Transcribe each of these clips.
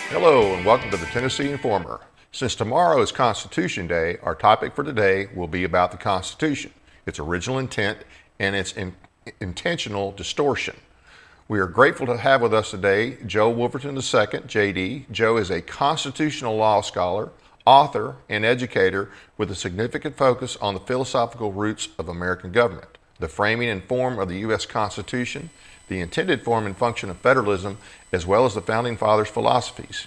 Hello and welcome to the Tennessee Informer. Since tomorrow is Constitution Day, our topic for today will be about the Constitution, its original intent, and its intentional distortion. We are grateful to have with us today Joe Wolverton II, JD. Joe is a constitutional law scholar, author, and educator with a significant focus on the philosophical roots of American government, the framing and form of the U.S. Constitution, the intended form and function of federalism, as well as the Founding Fathers' philosophies.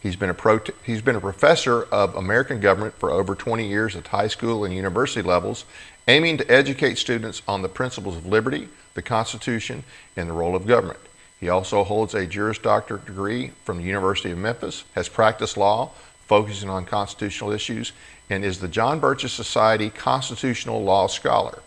He's been a professor of American government for over 20 years at high school and university levels, aiming to educate students on the principles of liberty, the Constitution, and the role of government. He also holds a Juris Doctor degree from the University of Memphis, has practiced law, focusing on constitutional issues, and is the John Birches Society Constitutional Law Scholar.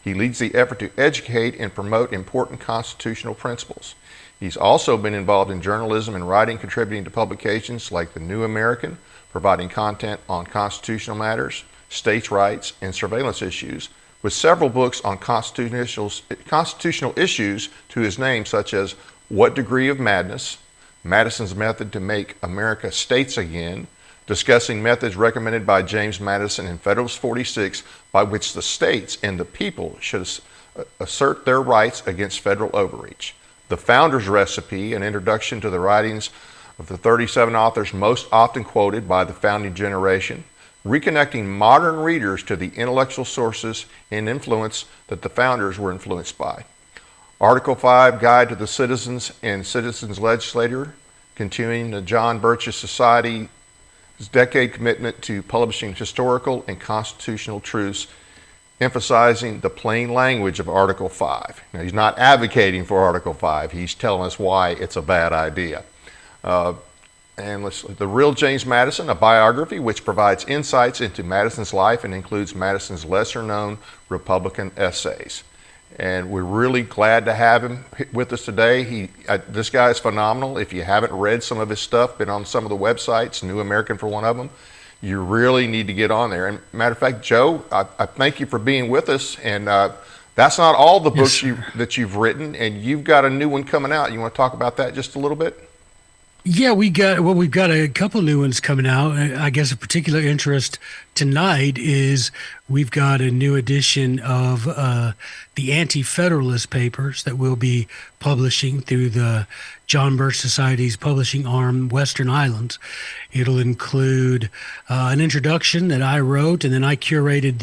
He leads the effort to educate and promote important constitutional principles. He's also been involved in journalism and writing, contributing to publications like The New American, providing content on constitutional matters, states' rights, and surveillance issues, with several books on constitutional issues to his name, such as What Degree of Madness, Madison's Method to Make America States Again, discussing methods recommended by James Madison in Federalist 46 by which the states and the people should assert their rights against federal overreach. The Founder's Recipe, an introduction to the writings of the 37 authors most often quoted by the founding generation, reconnecting modern readers to the intellectual sources and influence that the founders were influenced by. Article 5, Guide to the Citizens and Citizens Legislator, continuing the John Birches Society's decade commitment to publishing historical and constitutional truths, emphasizing the plain language of Article 5. Now, he's not advocating for Article 5. He's telling us why it's a bad idea. The Real James Madison, a biography which provides insights into Madison's life and includes Madison's lesser-known Republican essays. And we're really glad to have him with us today. This guy is phenomenal. If you haven't read some of his stuff, been on some of the websites, New American for one of them, you really need to get on there. And matter of fact, Joe, I thank you for being with us. And that's not all the books that you've written, and you've got a new one coming out. You want to talk about that just a little bit? Yeah, we've got a couple new ones coming out. I guess a particular interest tonight is we've got a new edition of the Anti-Federalist Papers that we'll be publishing through the John Birch Society's publishing arm, Western Islands. It'll include an introduction that I wrote, and then I curated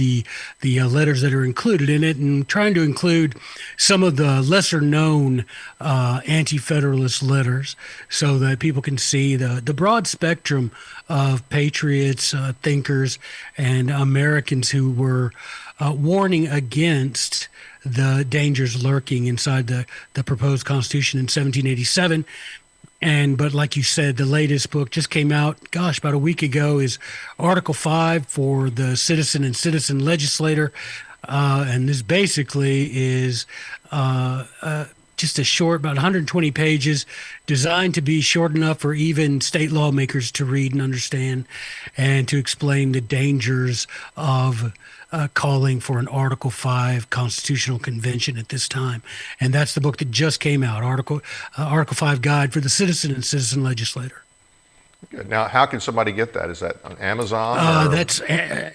the letters that are included in it, and trying to include some of the lesser known anti-federalist letters so that people can see the broad spectrum of patriots, thinkers, and Americans who were warning against the dangers lurking inside the proposed Constitution in 1787. But like you said, the latest book just came out, about a week ago, is Article 5 for the citizen and citizen legislator. And this basically is just a short, about 120 pages, designed to be short enough for even state lawmakers to read and understand, and to explain the dangers of calling for an Article 5 constitutional convention at this time. And that's the book that just came out, Article 5 Guide for the Citizen and Citizen Legislator. Good. Now, how can somebody get that? Is that on Amazon?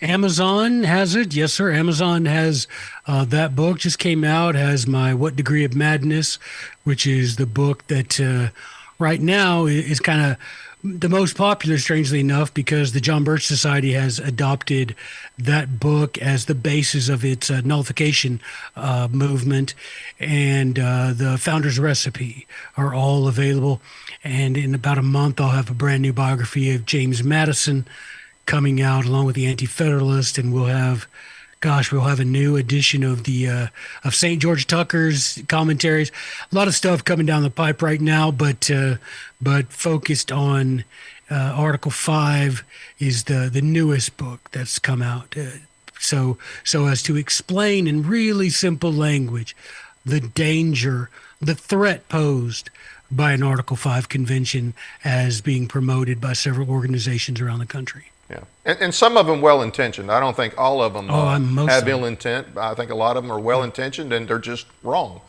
Amazon has it. Yes, sir. Amazon has that book. Just came out. Has my What Degree of Madness, which is the book that right now is kind of the most popular, strangely enough, because the John Birch Society has adopted that book as the basis of its nullification movement, and the Founder's Recipe are all available. And in about a month, I'll have a brand new biography of James Madison coming out, along with the Anti-Federalist, and we'll have a new edition of the of St. George Tucker's commentaries. A lot of stuff coming down the pipe right now, but focused on Article 5 is the newest book that's come out. So as to explain in really simple language the danger, the threat posed by an Article 5 convention as being promoted by several organizations around the country. Yeah, and some of them well-intentioned. I don't think all of them have ill intent. I think a lot of them are well-intentioned, and they're just wrong.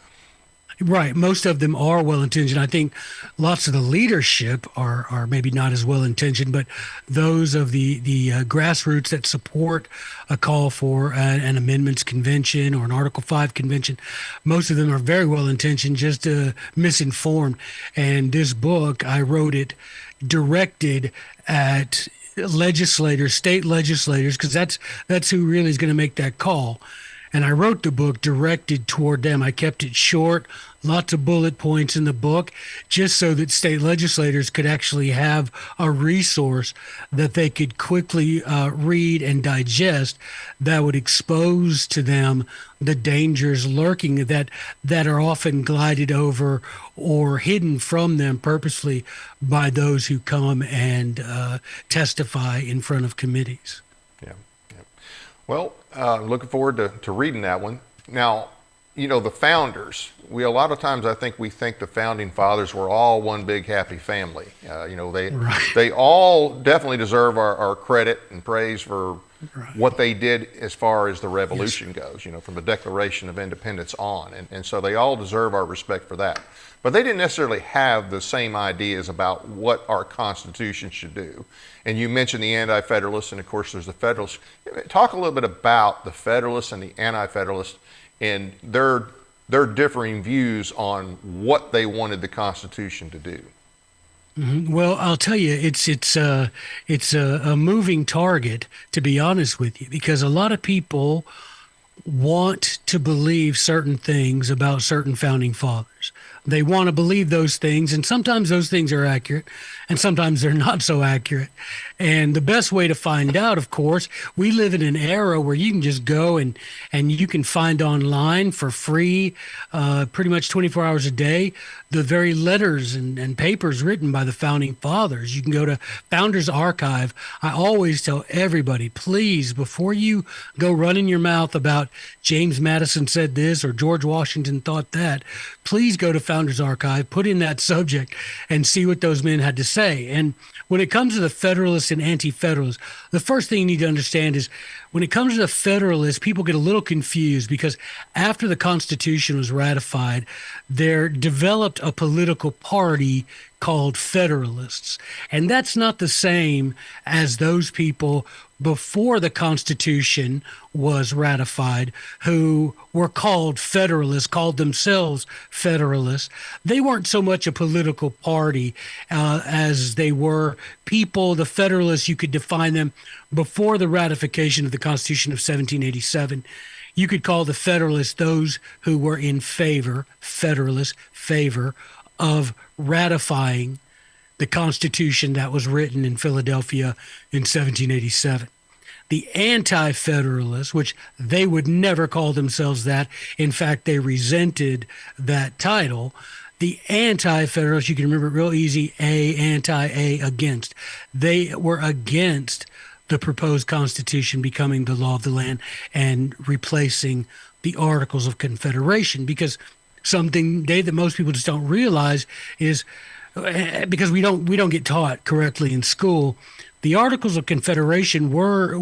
Right. Most of them are well intentioned. I think lots of the leadership are maybe not as well intentioned, but those of the grassroots that support a call for an amendments convention or an Article 5 convention, most of them are very well intentioned, just misinformed. And this book, I wrote it directed at legislators, state legislators, because that's who really is going to make that call. And I wrote the book directed toward them. I kept it short, lots of bullet points in the book, just so that state legislators could actually have a resource that they could quickly read and digest that would expose to them the dangers lurking that are often glided over or hidden from them purposely by those who come and testify in front of committees. Yeah. Yeah. Well, looking forward to reading that one. Now, the founders, a lot of times I think we think the founding fathers were all one big happy family. Right. They all definitely deserve our credit and praise for what they did as far as the revolution goes, from the Declaration of Independence on. And so they all deserve our respect for that. But they didn't necessarily have the same ideas about what our Constitution should do. And you mentioned the Anti-Federalists, and of course there's the Federalists. Talk a little bit about the Federalists and the Anti-Federalists and their differing views on what they wanted the Constitution to do. Well, I'll tell you, it's a moving target, to be honest with you, because a lot of people want to believe certain things about certain founding fathers. They want to believe those things, and sometimes those things are accurate, and sometimes they're not so accurate. And the best way to find out, of course, we live in an era where you can just go and you can find online for free, pretty much 24 hours a day, the very letters and papers written by the founding fathers. You can go to Founders Archive. I always tell everybody, please, before you go running your mouth about James Madison said this or George Washington thought that, please go to Founders Archive, put in that subject, and see what those men had to say. And when it comes to the Federalists and Anti-Federalists, the first thing you need to understand is when it comes to the Federalists, people get a little confused because after the Constitution was ratified, there developed a political party called Federalists. And that's not the same as those people before the Constitution was ratified who were called Federalists, called themselves Federalists. They weren't so much a political party as they were people. The Federalists, you could define them before the ratification of the Constitution of 1787. You could call the Federalists those who were in favor, Federalists, favor of ratifying the Constitution that was written in Philadelphia in 1787. The Anti-Federalists, which they would never call themselves that, in fact, they resented that title. The Anti-Federalists, you can remember it real easy, anti, against. They were against the proposed Constitution becoming the law of the land and replacing the Articles of Confederation, because something, Dave, that most people just don't realize is because we don't get taught correctly in school. The Articles of Confederation were,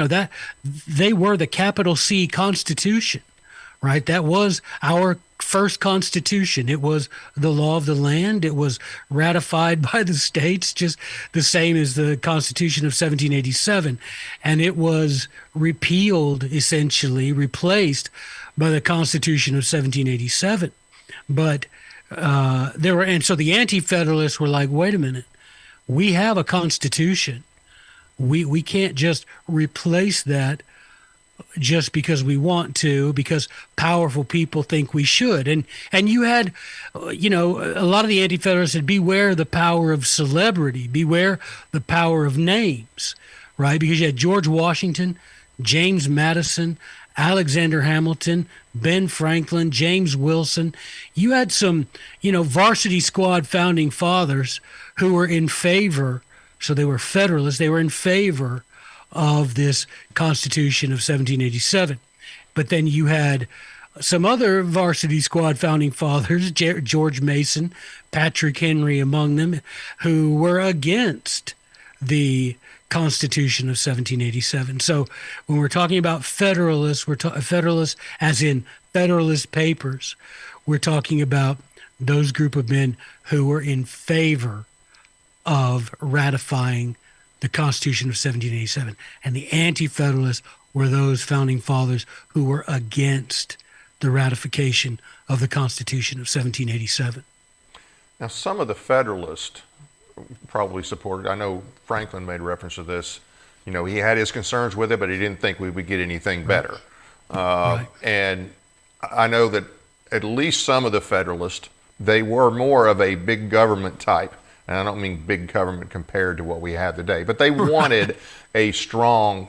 that they were the capital C Constitution, right? That was our first Constitution. It was the law of the land. It was ratified by the states, just the same as the Constitution of 1787. And it was repealed, essentially, replaced by the Constitution of 1787. But so the Anti-Federalists were like, wait a minute, we have a Constitution. We can't just replace that just because we want to, because powerful people think we should. And you had, a lot of the Anti-Federalists said, beware the power of celebrity, beware the power of names, right? Because you had George Washington, James Madison, Alexander Hamilton, Ben Franklin, James Wilson. You had some, varsity squad founding fathers who were in favor. So they were Federalists. They were in favor of this Constitution of 1787. But then you had some other varsity squad founding fathers, George Mason, Patrick Henry among them, who were against the Constitution of 1787. So when we're talking about Federalists, we're Federalists as in Federalist Papers. we're talking about those group of men who were in favor of ratifying the Constitution of 1787. And the Anti-Federalists were those founding fathers who were against the ratification of the Constitution of 1787. Now, some of the Federalists probably supported, I know Franklin made reference to this, he had his concerns with it, but he didn't think we would get anything better. Right. And I know that at least some of the Federalists, they were more of a big government type. And I don't mean big government compared to what we have today, but they wanted a strong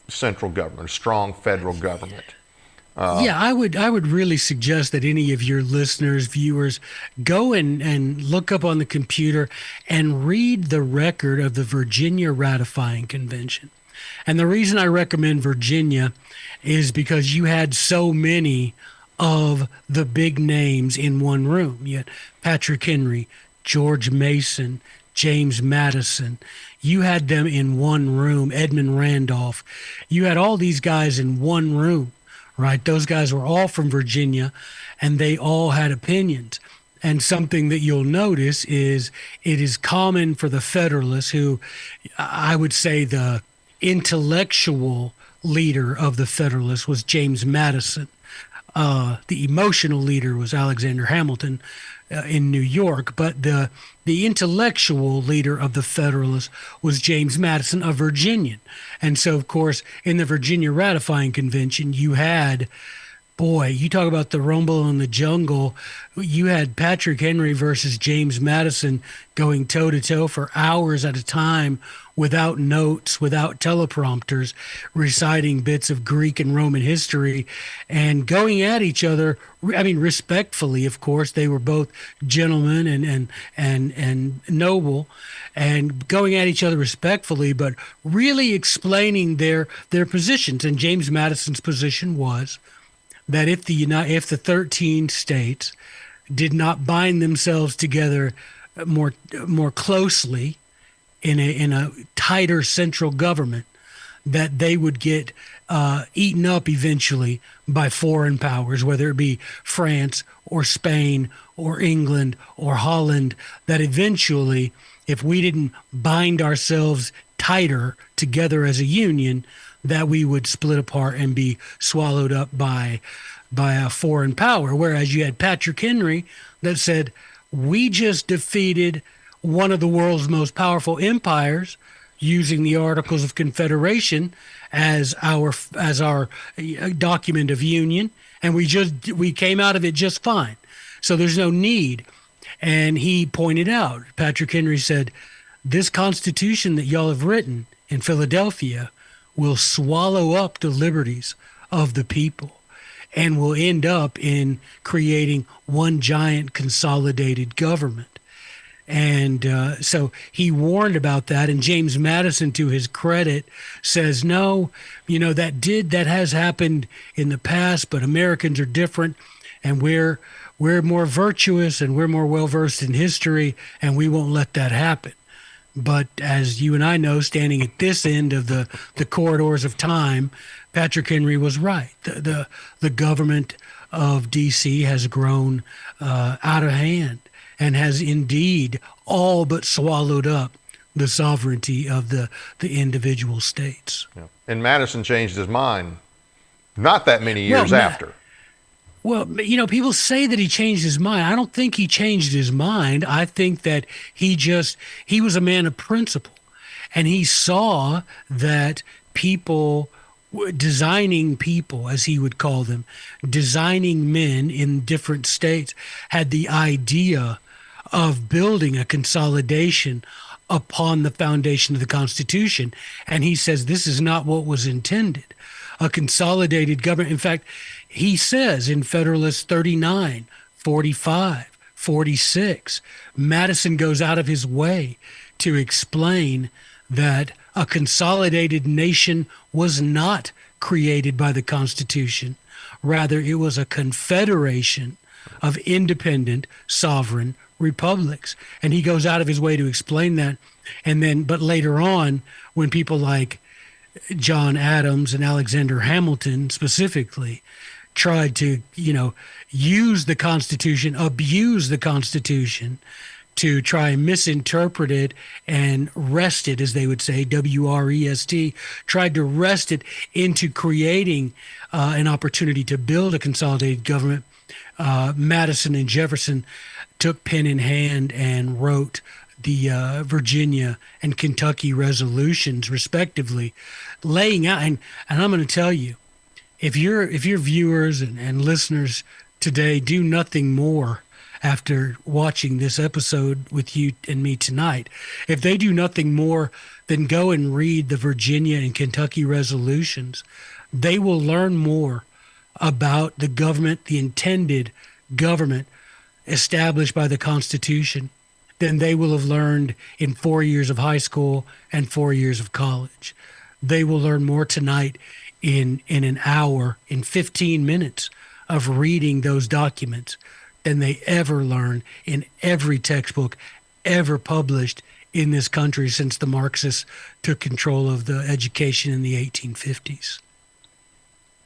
central government, a strong federal government. I would really suggest that any of your listeners, viewers, go and look up on the computer and read the record of the Virginia Ratifying Convention. And the reason I recommend Virginia is because you had so many of the big names in one room. You had Patrick Henry, George Mason, James Madison. You had them in one room, Edmund Randolph. You had all these guys in one room, right? Those guys were all from Virginia, and they all had opinions. And something that you'll notice is it is common for the Federalists, who I would say the intellectual leader of the Federalists was James Madison. The emotional leader was Alexander Hamilton in New York, but the intellectual leader of the Federalists was James Madison, a Virginian. And so, of course, in the Virginia Ratifying Convention, you had, you talk about the rumble in the jungle. You had Patrick Henry versus James Madison going toe-to-toe for hours at a time without notes, without teleprompters, reciting bits of Greek and Roman history and going at each other. I mean, respectfully, of course. They were both gentlemen and noble, and going at each other respectfully, but really explaining their positions. And James Madison's position was that if the 13 states did not bind themselves together more closely in a tighter central government, that they would get eaten up eventually by foreign powers, whether it be France or Spain or England or Holland, that eventually, if we didn't bind ourselves tighter together as a union, that we would split apart and be swallowed up by a foreign power. Whereas you had Patrick Henry that said, we just defeated one of the world's most powerful empires using the Articles of Confederation as our document of union, and we came out of it just fine. So there's no need. And he pointed out, Patrick Henry said, this Constitution that y'all have written in Philadelphia will swallow up the liberties of the people and will end up in creating one giant consolidated government. And so he warned about that. And James Madison, to his credit, says, no, that has happened in the past, but Americans are different, and we're more virtuous and we're more well-versed in history, and we won't let that happen. But as you and I know, standing at this end of the corridors of time, Patrick Henry was right. The government of D.C. has grown out of hand and has indeed all but swallowed up the sovereignty of the individual states. Yeah. And Madison changed his mind not that many years after. Well, people say that he changed his mind. I don't think he changed his mind. I think that he was a man of principle. And he saw that designing people, as he would call them, designing men in different states, had the idea of building a consolidation upon the foundation of the Constitution. And he says this is not what was intended. A consolidated government. In fact, he says in Federalist 39, 45, 46, Madison goes out of his way to explain that a consolidated nation was not created by the Constitution. Rather, it was a confederation of independent, sovereign republics. And he goes out of his way to explain that. But later on, when people like John Adams and Alexander Hamilton specifically tried to, use the Constitution, abuse the Constitution to try and misinterpret it and wrest it, as they would say, W-R-E-S-T, tried to wrest it into creating an opportunity to build a consolidated government. Madison and Jefferson took pen in hand and wrote the Virginia and Kentucky resolutions, respectively, laying out. And I'm going to tell you, if your viewers and listeners today do nothing more after watching this episode with you and me tonight, if they do nothing more than go and read the Virginia and Kentucky resolutions, they will learn more about the government, the intended government established by the Constitution, than they will have learned in 4 years of high school and 4 years of college. They will learn more tonight in an hour, in 15 minutes of reading those documents than they ever learn in every textbook ever published in this country since the Marxists took control of the education in the 1850s.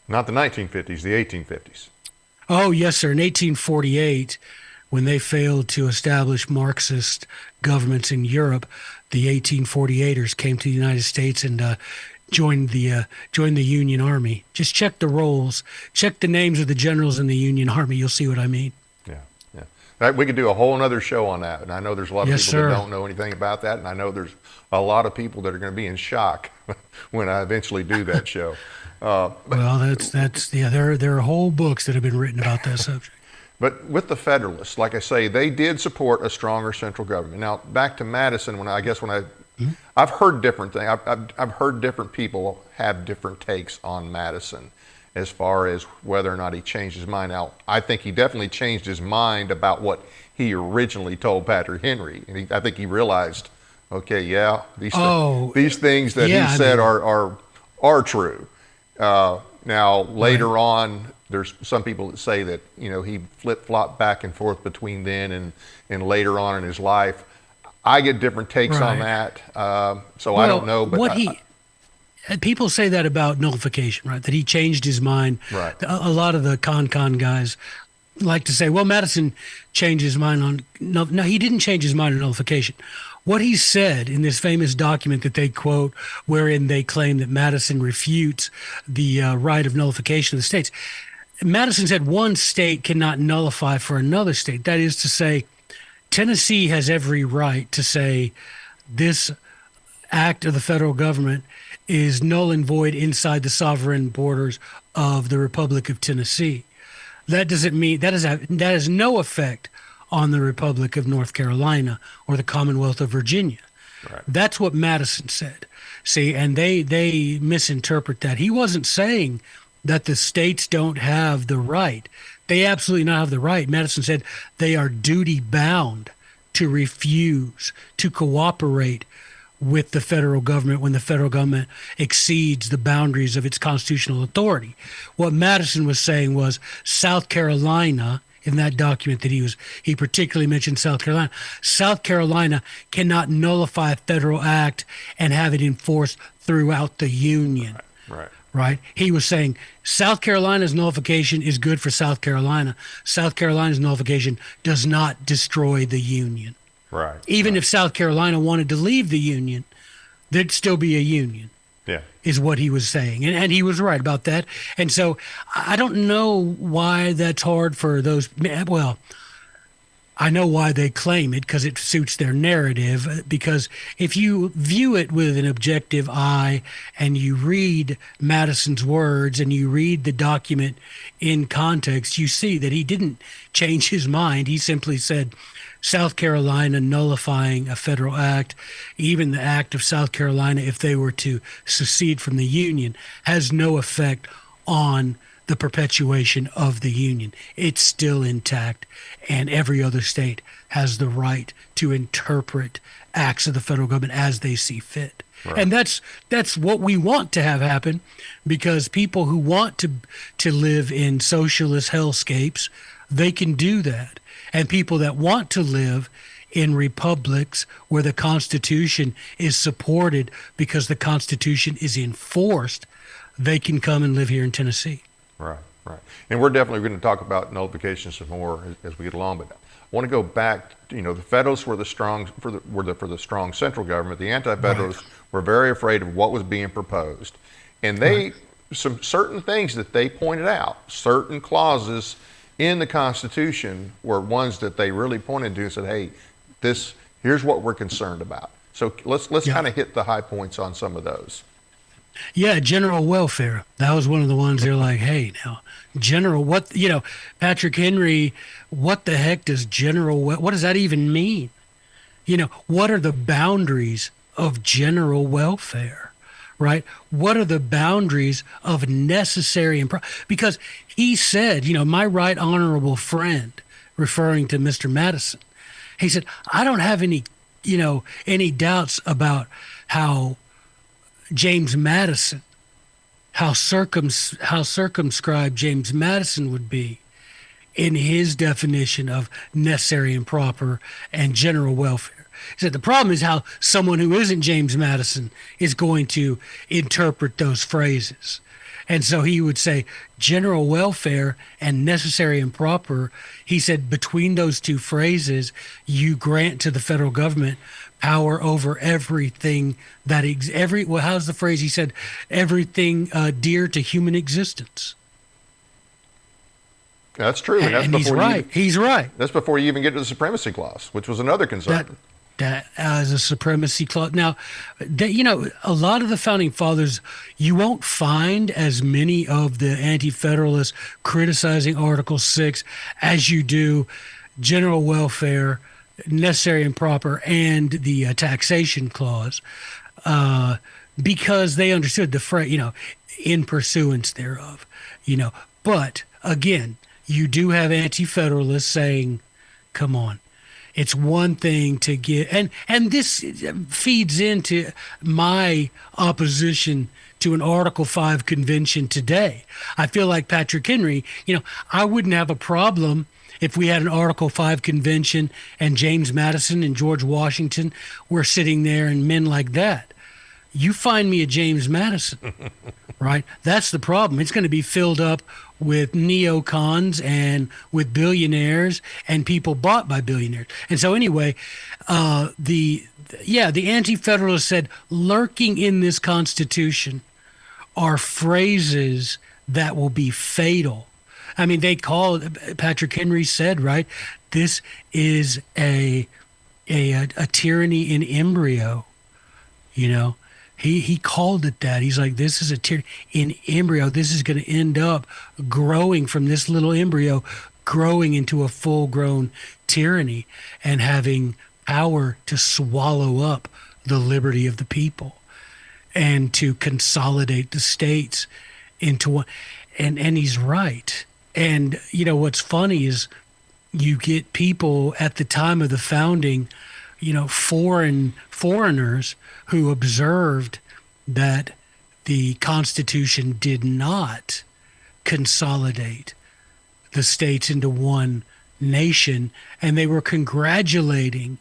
Not the 1950s, the 1850s. Oh, yes, sir. In 1848, when they failed to establish Marxist governments in Europe, the 1848ers came to the United States and joined the Union Army. Just check the rolls, check the names of the generals in the Union Army. You'll see what I mean. Yeah. We could do a whole other show on that, and I know there's a lot of people that don't know anything about that, and I know there's a lot of people that are going to be in shock when I eventually do that show. Well, there are whole books that have been written about that subject. But with the Federalists, like I say, they did support a stronger central government. Now, back to Madison, I've heard different things. I've heard different people have different takes on Madison as far as whether or not he changed his mind. Now, I think he definitely changed his mind about what he originally told Patrick Henry. And I think he realized, okay, yeah, these things that he said are true. Now, later on, there's some people that say that, he flip-flopped back and forth between then and later on in his life. I get different takes on that. So I don't know. But people say that about nullification, right? That he changed his mind. Right. A lot of the con guys like to say, well, Madison changed his mind on, no, he didn't change his mind on nullification. What he said in this famous document that they quote, wherein they claim that Madison refutes the right of nullification of the states, Madison said one state cannot nullify for another state. That is to say, Tennessee has every right to say this act of the federal government is null and void inside the sovereign borders of the Republic of Tennessee. That doesn't mean that has no effect on the Republic of North Carolina or the Commonwealth of Virginia. Right. That's what Madison said. See, and they misinterpret that. He wasn't saying that the states don't have the right. They absolutely not have the right. Madison said they are duty bound to refuse to cooperate with the federal government when the federal government exceeds the boundaries of its constitutional authority. What Madison was saying was South Carolina, in that document that he particularly mentioned South Carolina. South Carolina cannot nullify a federal act and have it enforced throughout the Union. Right? He was saying South Carolina's nullification is good for South Carolina. South Carolina's nullification does not destroy the Union. Right. Even if South Carolina wanted to leave the Union, there'd still be a Union. Yeah. Is what he was saying. And he was right about that. And so I don't know why that's hard for those. Well, I know why they claim it, because it suits their narrative. Because if you view it with an objective eye and you read Madison's words and you read the document in context, you see that he didn't change his mind. He simply said, South Carolina nullifying a federal act, even the act of South Carolina, if they were to secede from the Union, has no effect on the perpetuation of the Union. It's still intact, and every other state has the right to interpret acts of the federal government as they see fit. Right. And that's what we want to have happen, because people who want to live in socialist hellscapes, they can do that. And people that want to live in republics where the Constitution is supported because the Constitution is enforced, they can come and live here in Tennessee. Right. Right. And we're definitely going to talk about nullification some more as we get along. But I want to go back. You know, the Federalists were the strong for the strong central government. The Anti-Federalists were very afraid of what was being proposed, and they some certain things that they pointed out, certain clauses in the Constitution were ones that they really pointed to and said, "Hey, this here's what we're concerned about." So let's kind of hit the high points on some of those. Yeah, general welfare. That was one of the ones they're like, hey, now, general, what, Patrick Henry, what the heck does what does that even mean? What are the boundaries of general welfare, right? What are the boundaries of necessary and because he said, my right honorable friend, referring to Mr. Madison, he said, I don't have any doubts about how James Madison, how circumscribed James Madison would be in his definition of necessary and proper and general welfare. He said the problem is how someone who isn't James Madison is going to interpret those phrases. And so he would say general welfare and necessary and proper. He said between those two phrases, you grant to the federal government power over everything that how's the phrase? He said everything dear to human existence. That's true, and that's and he's right. He's right. That's before you even get to the supremacy clause, which was another concern. That as a supremacy clause. Now, a lot of the founding fathers, you won't find as many of the anti-federalists criticizing Article 6 as you do general welfare, necessary and proper, and the taxation clause, because they understood the phrase, in pursuance thereof, But again, you do have anti-federalists saying, "Come on, it's one thing to get," and this feeds into my opposition to an Article 5 convention today. I feel like Patrick Henry, I wouldn't have a problem if we had an Article 5 convention and James Madison and George Washington were sitting there and men like that. You find me a James Madison, right? That's the problem. It's going to be filled up with neocons and with billionaires and people bought by billionaires. And so anyway, the Anti-Federalists said lurking in this Constitution are phrases that will be fatal. I mean, Patrick Henry said, right, this is a tyranny in embryo, He called it that. He's like, this is a tyranny in embryo. This is going to end up growing from this little embryo, growing into a full-grown tyranny and having power to swallow up the liberty of the people and to consolidate the states into one. And he's right. And, what's funny is you get people at the time of the founding, foreigners who observed that the Constitution did not consolidate the states into one nation, and they were congratulating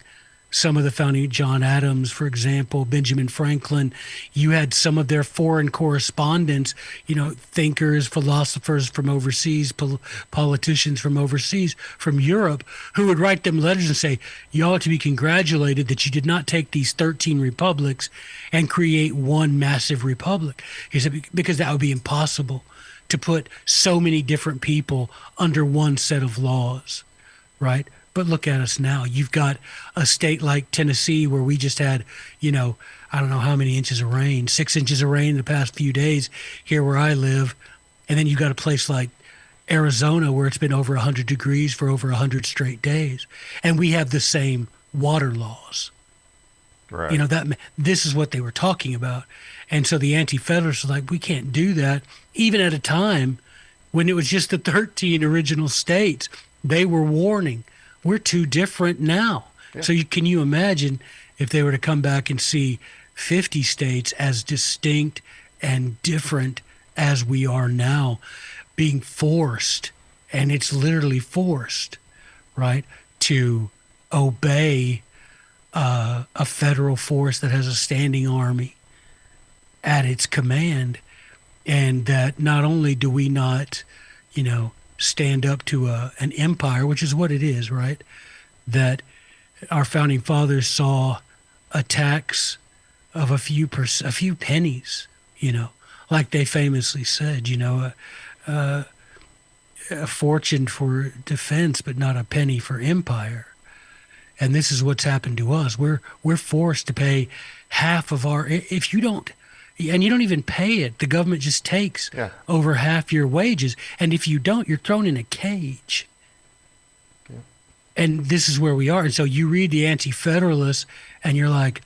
some of the founding, John Adams, for example, Benjamin Franklin. You had some of their foreign correspondents, thinkers, philosophers from overseas, politicians from overseas, from Europe, who would write them letters and say, you ought to be congratulated that you did not take these 13 republics and create one massive republic. He said, because that would be impossible to put so many different people under one set of laws, right? But look at us now. You've got a state like Tennessee where we just had, I don't know how many inches of rain, 6 inches of rain in the past few days here where I live. And then you've got a place like Arizona where it's been over 100 degrees for over 100 straight days. And we have the same water laws. Right. This is what they were talking about. And so the Anti-Federalists are like, we can't do that. Even at a time when it was just the 13 original states, they were warning, we're too different now. Yeah. So can you imagine if they were to come back and see 50 states as distinct and different as we are now, being forced, and it's literally forced, right, to obey a federal force that has a standing army at its command, and that not only do we not stand up to an empire, which is what it is, right? That our founding fathers saw a tax of a few pennies, like they famously said, a fortune for defense, but not a penny for empire. And this is what's happened to us. We're forced to pay half of our. If you don't, and you don't even pay it, the government just takes over half your wages. And if you don't, you're thrown in a cage. Yeah. And this is where we are. And so you read the Anti-Federalists, and you're like,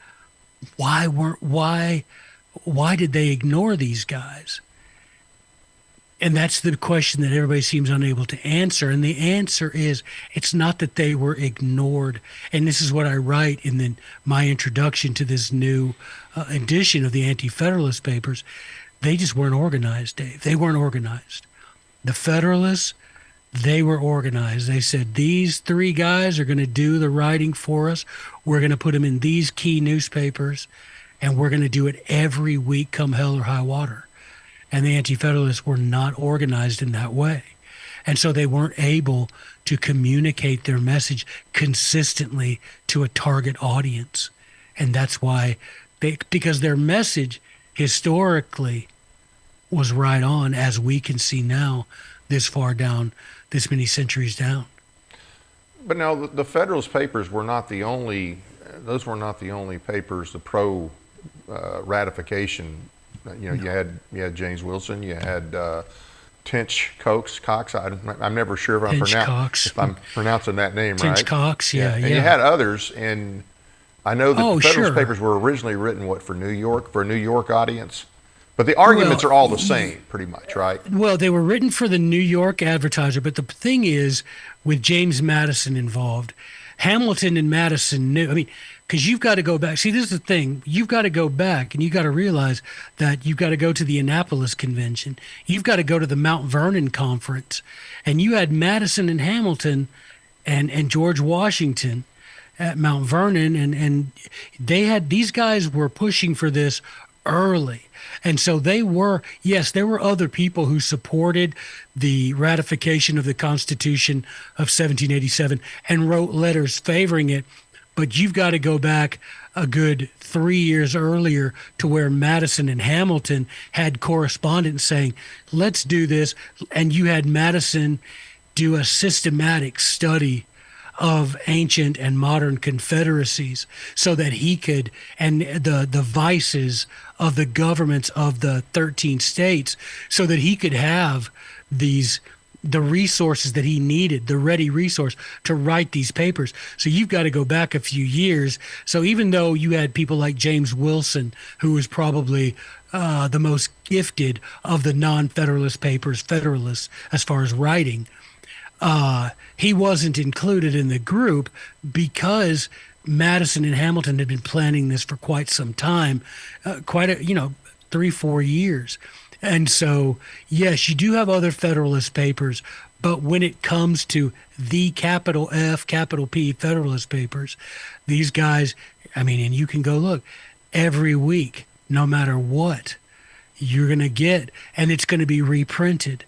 why did they ignore these guys? And that's the question that everybody seems unable to answer. And the answer is, it's not that they were ignored. And this is what I write in my introduction to this new edition of the Anti-Federalist Papers. They just weren't organized, Dave. They weren't organized. The Federalists, they were organized. They said, these three guys are going to do the writing for us. We're going to put them in these key newspapers, and we're going to do it every week, come hell or high water. And the Anti-Federalists were not organized in that way. And so they weren't able to communicate their message consistently to a target audience. And that's why because their message historically was right on, as we can see now, this far down, this many centuries down. But now the Federalist Papers were not the only, those were not the only papers, the pro ratification. You had James Wilson, you had Tench Cox. I'm never sure if I'm pronouncing that name right. Tench Cox, yeah. And you had others, and I know that the Federalist Papers were originally written for a New York audience, but the arguments are all the same, pretty much, right? Well, they were written for the New York Advertiser, but the thing is, with James Madison involved, Hamilton and Madison knew. I mean, because you've got to go back. See, this is the thing. You've got to go back, and you've got to realize that you've got to go to the Annapolis Convention. You've got to go to the Mount Vernon Conference. And you had Madison and Hamilton and George Washington at Mount Vernon. And these guys were pushing for this early. And so there were other people who supported the ratification of the Constitution of 1787 and wrote letters favoring it. But you've got to go back a good 3 years earlier to where Madison and Hamilton had correspondence saying, let's do this. And you had Madison do a systematic study of ancient and modern confederacies so that he could, and the vices of the governments of the 13 states, so that he could have the resources that he needed, the ready resource to write these papers. So you've got to go back a few years. So even though you had people like James Wilson, who was probably the most gifted of the non-Federalist papers, Federalists, as far as writing, he wasn't included in the group because Madison and Hamilton had been planning this for quite some time, 3-4 years. And so, yes, you do have other Federalist papers, but when it comes to the capital F, capital P Federalist papers, these guys, and you can go look every week, no matter what, you're going to get, and it's going to be reprinted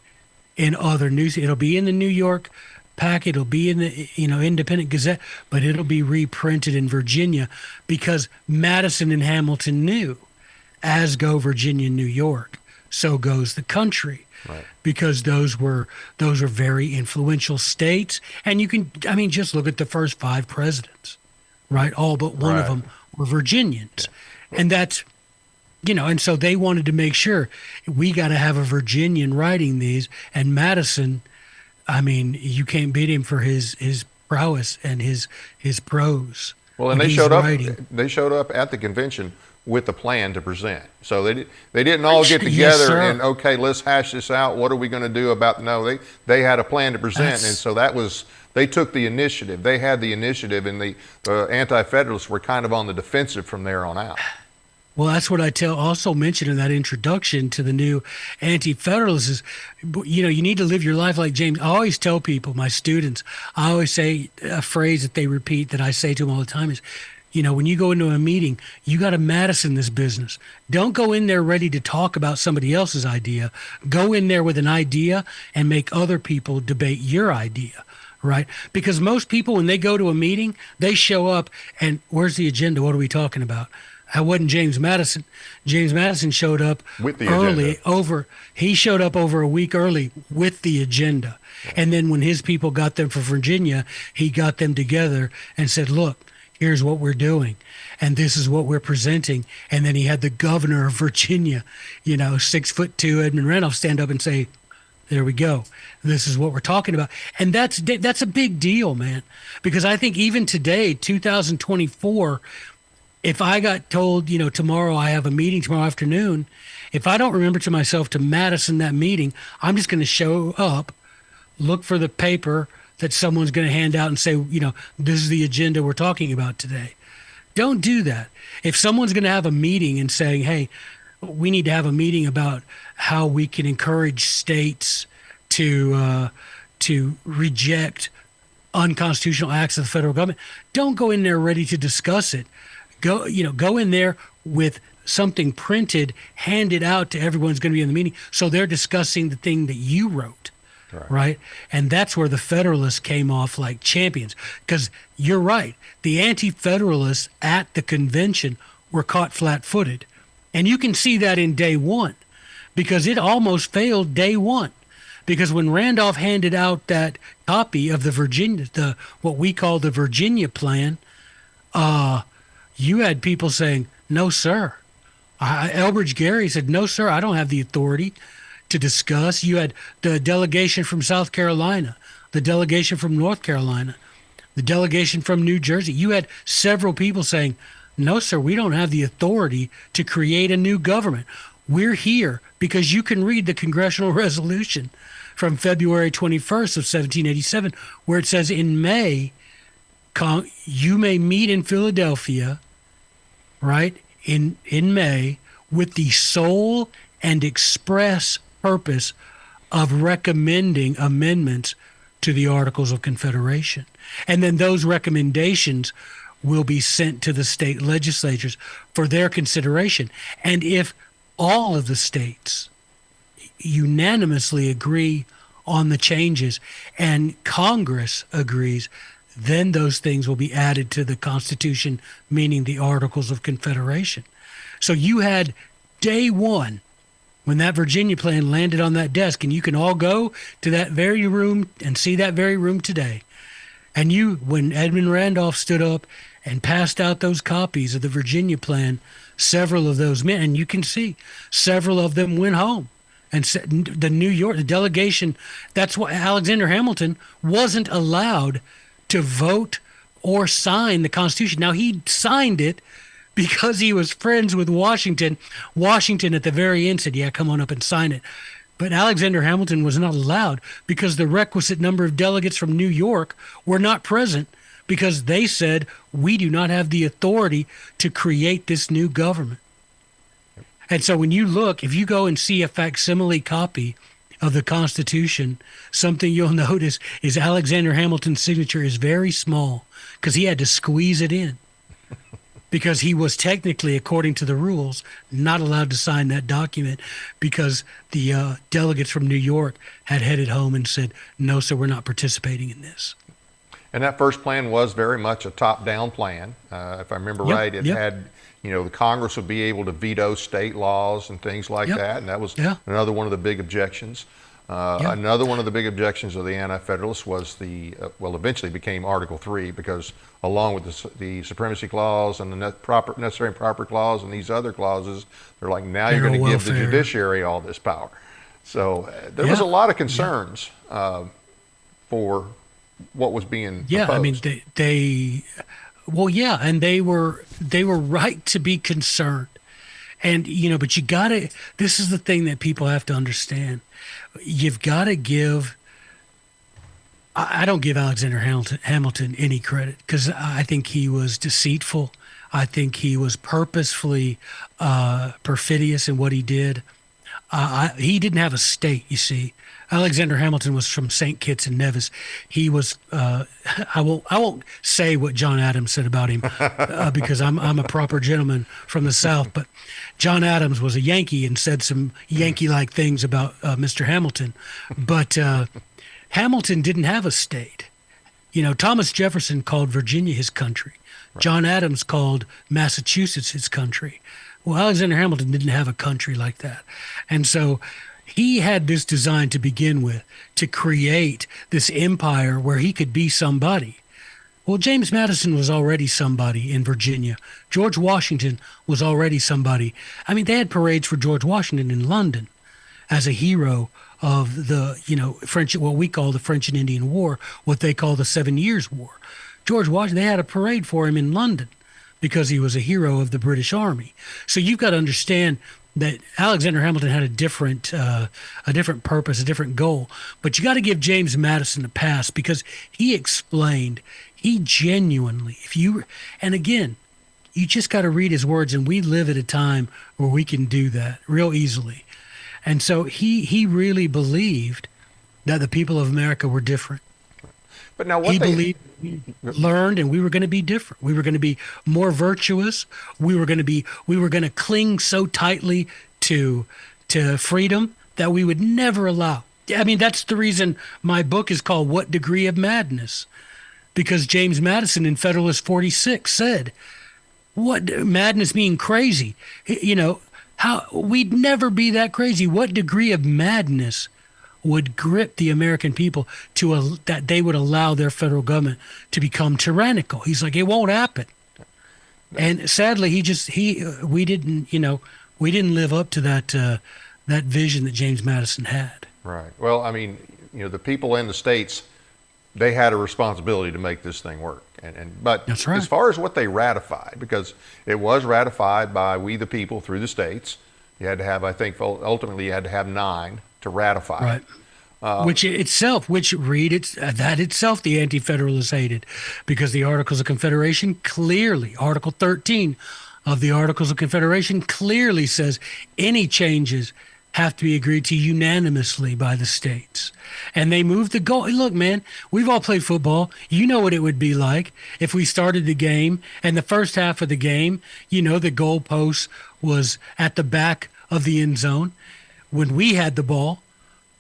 in other news. It'll be in the New York Packet, it'll be in the Independent Gazette, but it'll be reprinted in Virginia because Madison and Hamilton knew, as go Virginia and New York, so goes the country, right? Because those were very influential states, and you can, just look at the first 5 presidents, right? All but one of them were Virginians, and that's, and so they wanted to make sure we got to have a Virginian writing these, and Madison, you can't beat him for his prowess and his prose. Well, and they showed up at the convention with a plan to present. So they didn't all get together and, okay, let's hash this out. What are we going to do about they had a plan to present. And so they took the initiative. They had the initiative, and the Anti-Federalists were kind of on the defensive from there on out. Well, that's what I also mentioned in that introduction to the new Anti-Federalists is, you need to live your life like James. I always tell people, my students, I always say a phrase that they repeat that I say to them all the time is, When you go into a meeting, you got to Madison this business. Don't go in there ready to talk about somebody else's idea. Go in there with an idea and make other people debate your idea, right? Because most people, when they go to a meeting, they show up and where's the agenda? What are we talking about? I wasn't James Madison. James Madison showed up with the early agenda. He showed up over a week early with the agenda. Yeah. And then when his people got them from Virginia, he got them together and said, look, here's what we're doing, and this is what we're presenting. And then he had the governor of Virginia, 6'2" Edmund Randolph stand up and say, there we go. This is what we're talking about. And that's a big deal, man, because I think even today, 2024, if I got told, tomorrow I have a meeting tomorrow afternoon, if I don't remember to myself to Madison that meeting, I'm just going to show up, look for the paper that someone's going to hand out and say, this is the agenda we're talking about today. Don't do that. If someone's going to have a meeting and saying, hey, we need to have a meeting about how we can encourage states to reject unconstitutional acts of the federal government, don't go in there ready to discuss it. Go in there with something printed, handed out to everyone who's going to be in the meeting, so they're discussing the thing that you wrote. Right. And that's where the Federalists came off like champions, because you're right. The Anti-Federalists at the convention were caught flat-footed. And you can see that in day one, because it almost failed day one. Because when Randolph handed out that copy of what we call the Virginia plan, you had people saying, no, sir. Elbridge Gerry said, no, sir, I don't have the authority to discuss. You had the delegation from South Carolina, the delegation from North Carolina, the delegation from New Jersey. You had several people saying, no, sir, we don't have the authority to create a new government. We're here because you can read the congressional resolution from February 21st of 1787, where it says in May, you may meet in Philadelphia, right, in May, with the sole and express purpose of recommending amendments to the Articles of Confederation. And then those recommendations will be sent to the state legislatures for their consideration. And if all of the states unanimously agree on the changes and Congress agrees, then those things will be added to the Constitution, meaning the Articles of Confederation. So you had day one, when that Virginia plan landed on that desk, and you can all go to that very room and see that very room today. And when Edmund Randolph stood up and passed out those copies of the Virginia plan, several of those men, and you can see several of them went home. And the delegation, that's why Alexander Hamilton wasn't allowed to vote or sign the Constitution. Now, he signed it because he was friends with Washington. Washington at the very end said, yeah, come on up and sign it. But Alexander Hamilton was not allowed because the requisite number of delegates from New York were not present, because they said, we do not have the authority to create this new government. And so when you look, if you go and see a facsimile copy of the Constitution, something you'll notice is Alexander Hamilton's signature is very small because he had to squeeze it in. Because he was technically, according to the rules, not allowed to sign that document, because the delegates from New York had headed home and said, no, sir, we're not participating in this. And that first plan was very much a top-down plan. If I remember right, it had, the Congress would be able to veto state laws and things like that. And that was another one of the big objections. Another one of the big objections of the Anti-Federalists was eventually became Article 3, because along with the Supremacy Clause and the Necessary and Proper Clause and these other clauses, they're like, now you're going to give the judiciary all this power. So there was a lot of concerns for what was being proposed. I mean, and they were right to be concerned. And, but this is the thing that people have to understand. You've got to give, I don't give Alexander Hamilton any credit, because I think he was deceitful. I think he was purposefully perfidious in what he did. He didn't have a state, you see. Alexander Hamilton was from St. Kitts and Nevis. He was. I won't say what John Adams said about him because I'm a proper gentleman from the South. But John Adams was a Yankee and said some Yankee-like things about Mr. Hamilton. But Hamilton didn't have a state. Thomas Jefferson called Virginia his country. Right. John Adams called Massachusetts his country. Well, Alexander Hamilton didn't have a country like that. And so he had this design to begin with, to create this empire where he could be somebody. Well, James Madison was already somebody in Virginia. George Washington was already somebody. I mean, they had parades for George Washington in London as a hero of the, French, what we call the French and Indian War, what they call the 7 Years' War. George Washington, they had a parade for him in London because he was a hero of the British Army. So you've got to understand that Alexander Hamilton had a different purpose, a different goal. But you got to give James Madison a pass because he explained, he genuinely, and again, you just got to read his words, and we live at a time where we can do that real easily. And so he really believed that the people of America were different. But now he believed we learned and we were going to be different. We were going to be more virtuous. We were going to cling so tightly to freedom that we would never allow. I mean, that's the reason my book is called What Degree of Madness? Because James Madison in Federalist 46 said, what madness mean crazy? How we'd never be that crazy. What degree of madness would grip the American people that they would allow their federal government to become tyrannical? He's like, it won't happen. And sadly, we didn't live up to that vision that James Madison had. Right. Well, I mean, the people in the states, they had a responsibility to make this thing work. But that's right. As far as what they ratified, because it was ratified by we the people through the states, you had to have, I think, ultimately you had to have 9 to ratify. Right. Which itself the Anti-Federalists hated, because the Articles of Confederation clearly, Article 13 of the Articles of Confederation clearly says any changes have to be agreed to unanimously by the states. And they moved the goal. Look, man, we've all played football. You know what it would be like if we started the game and the first half of the game, the goalpost was at the back of the end zone when we had the ball.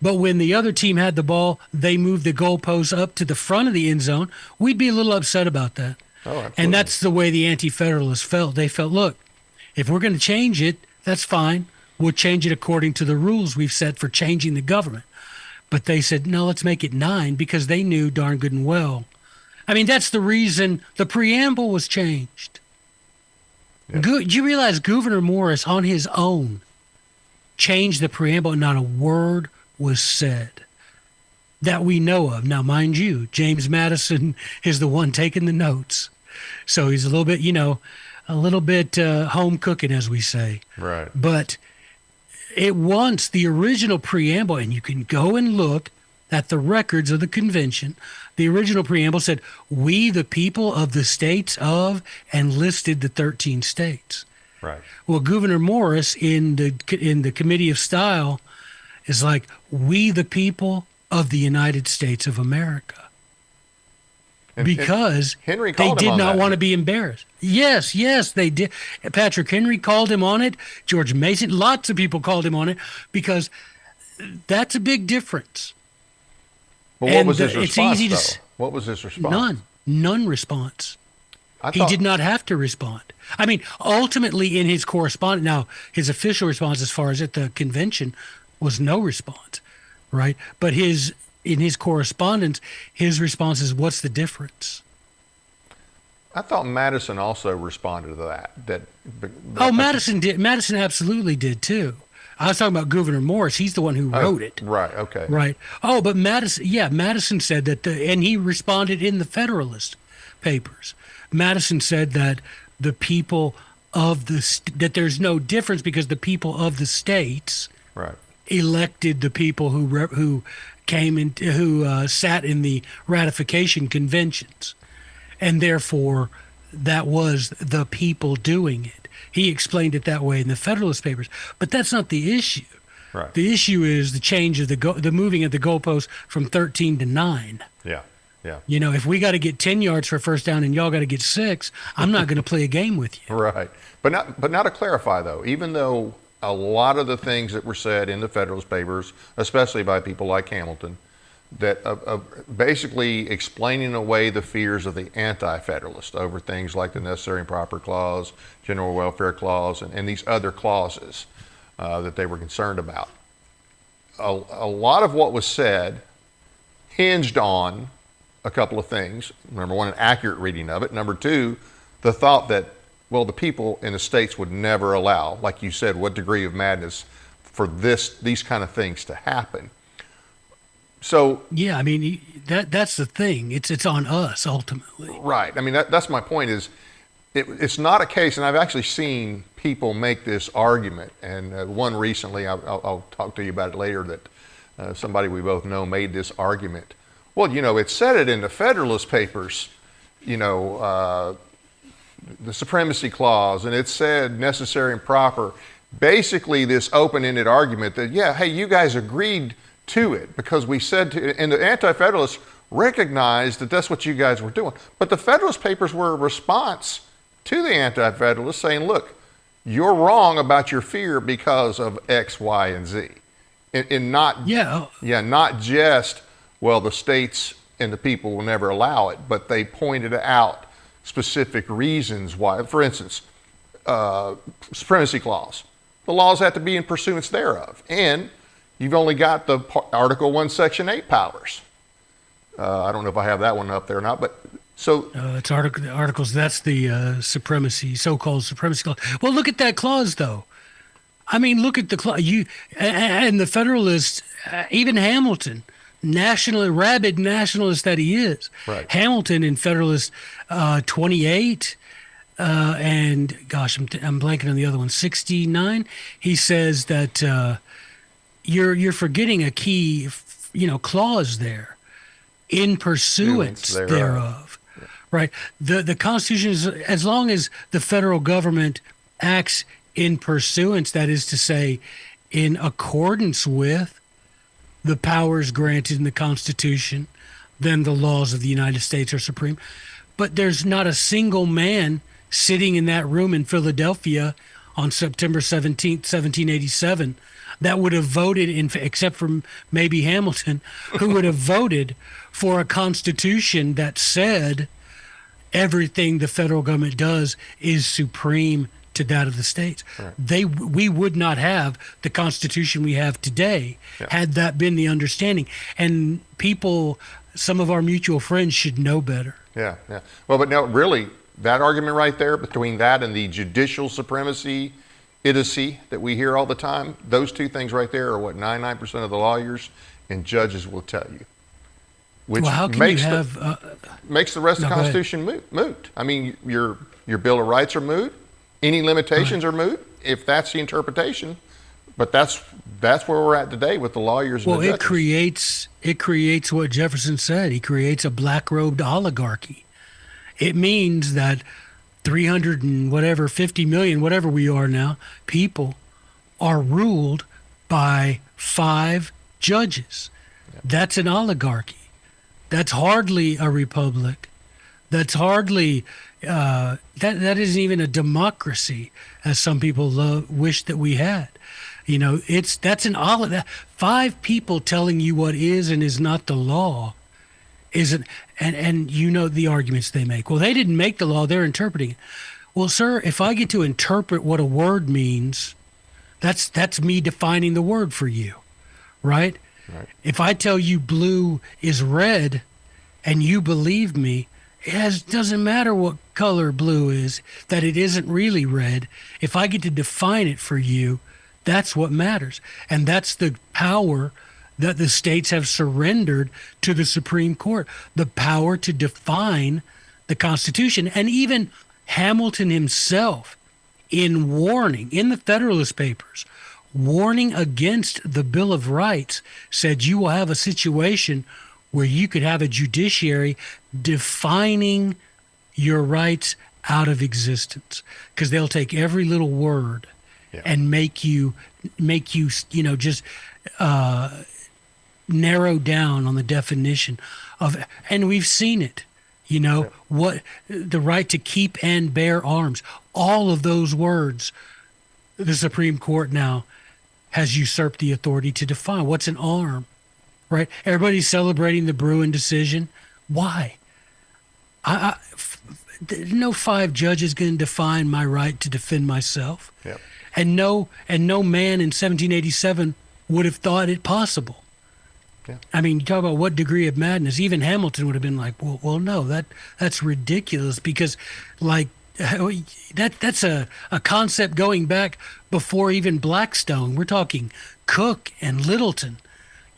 But when the other team had the ball, they moved the goalposts up to the front of the end zone. We'd be a little upset about that. Oh, absolutely. And that's the way the Anti-Federalists felt. They felt, look, if we're going to change it, that's fine. We'll change it according to the rules we've set for changing the government. But they said, no, let's make it 9, because they knew darn good and well. I mean, that's the reason the preamble was changed. Yeah. Do you realize Gouverneur Morris on his own changed the preamble and not a word was said that we know of? Now, mind you, James Madison is the one taking the notes. So he's a little bit home cooking, as we say. Right. But it wants the original preamble, and you can go and look at the records of the convention. The original preamble said, we the people of the states of, and listed the 13 states. Right. Well, Gouverneur Morris in the Committee of Style is like, we the people of the United States of America. Because Henry they did not want to be embarrassed. Yes, they did. Patrick Henry called him on it. George Mason, lots of people called him on it, because that's a big difference. But what was his response, though? What was his response? None response. He did not have to respond. I mean, ultimately in his correspondence, now his official response as far as at the convention was no response, right? But in his correspondence, his response is, what's the difference? I thought Madison also responded to that. Madison did. Madison absolutely did too. I was talking about Gouverneur Morris. He's the one who wrote it. Right. Okay. Right. Oh, but Madison said that, and he responded in the Federalist Papers. Madison said that the people of that there's no difference, because the people of the states right. elected the people who came in, who sat in the ratification conventions, and therefore that was the people doing it. He explained it that way in the Federalist Papers, but that's not the issue. Right. The issue is the change of the moving of the goalpost from 13 to 9. Yeah. Yeah. You know, if we got to get 10 yards for a first down and y'all got to get 6, I'm not going to play a game with you. Right. But now to clarify, though, even though a lot of the things that were said in the Federalist Papers, especially by people like Hamilton, that basically explaining away the fears of the anti-federalist over things like the necessary and proper clause, general welfare clause, and these other clauses that they were concerned about. A lot of what was said hinged on a couple of things. Number one, an accurate reading of it. Number two, the thought that, well, the people in the states would never allow, like you said, what degree of madness for these kind of things to happen. So yeah, I mean that's the thing. It's on us ultimately. Right. I mean that's my point. Is it's not a case, and I've actually seen people make this argument. And one recently, I'll talk to you about it later. That somebody we both know made this argument. Well, you know, it said it in the Federalist Papers. You know, the Supremacy Clause, and it said necessary and proper. Basically, this open-ended argument that hey, you guys agreed to it because we said to, and the Anti-Federalists recognized that that's what you guys were doing. But the Federalist Papers were a response to the Anti-Federalists saying, look, you're wrong about your fear because of X, Y, and Z. And not, not just, well, the states and the people will never allow it, but they pointed out specific reasons why. For instance, Supremacy Clause. The laws have to be in pursuance thereof. And you've only got the Article 1, Section 8 powers. I don't know if I have that one up there or not, but so... it's articles, that's the so-called supremacy clause. Well, look at that clause, though. I mean, look at the clause. And the Federalists, even Hamilton, rabid nationalist that he is. Right. Hamilton in Federalist 28, and gosh, I'm blanking on the other one, 69, he says that... You're forgetting a key, clause there. In pursuance thereof, right? The Constitution is, as long as the federal government acts in pursuance, that is to say, in accordance with the powers granted in the Constitution, then the laws of the United States are supreme. But there's not a single man sitting in that room in Philadelphia on September 17th, 1787, that would have voted, except for maybe Hamilton, who would have voted for a constitution that said everything the federal government does is supreme to that of the states. Right. We would not have the constitution we have today had that been the understanding. And people, some of our mutual friends should know better. Yeah. Well, but no, really, that argument right there between that and the judicial supremacy idiocy that we hear all the time, those two things right there are what 99% of the lawyers and judges will tell you. Which how can makes you have makes the rest of the Constitution moot. I mean, your Bill of Rights are moot. Any limitations are moot if that's the interpretation. But that's where we're at today with the lawyers and the judges. It creates what Jefferson said. He creates a black-robed oligarchy. It means that 300 and whatever, 50 million, whatever we are now, people are ruled by 5 judges. Yeah. That's an oligarchy. That's hardly a republic. That's hardly, that isn't even a democracy, as some people wish that we had. You know, that's an oligarchy. 5 people telling you what is and is not the law isn't, and you know the arguments they make. Well, they didn't make the law, they're interpreting it. Well, sir, if I get to interpret what a word means, that's me defining the word for you, right? Right. If I tell you blue is red and you believe me, it doesn't matter what color blue is, that it isn't really red. If I get to define it for you, that's what matters. And that's the power that the states have surrendered to the Supreme Court, the power to define the Constitution. And even Hamilton himself, in warning, in the Federalist Papers, warning against the Bill of Rights, said you will have a situation where you could have a judiciary defining your rights out of existence, because they'll take every little word and make you, just narrow down on the definition of, and we've seen it, what the right to keep and bear arms, all of those words, the Supreme Court now has usurped the authority to define what's an arm, right? Everybody's celebrating the Bruin decision. Why? No 5 judges going to define my right to defend myself. Yep. And no man in 1787 would have thought it possible. Yeah. I mean, you talk about what degree of madness. Even Hamilton would have been like, well, no, that's ridiculous, because like that's a concept going back before even Blackstone. We're talking Cook and Littleton.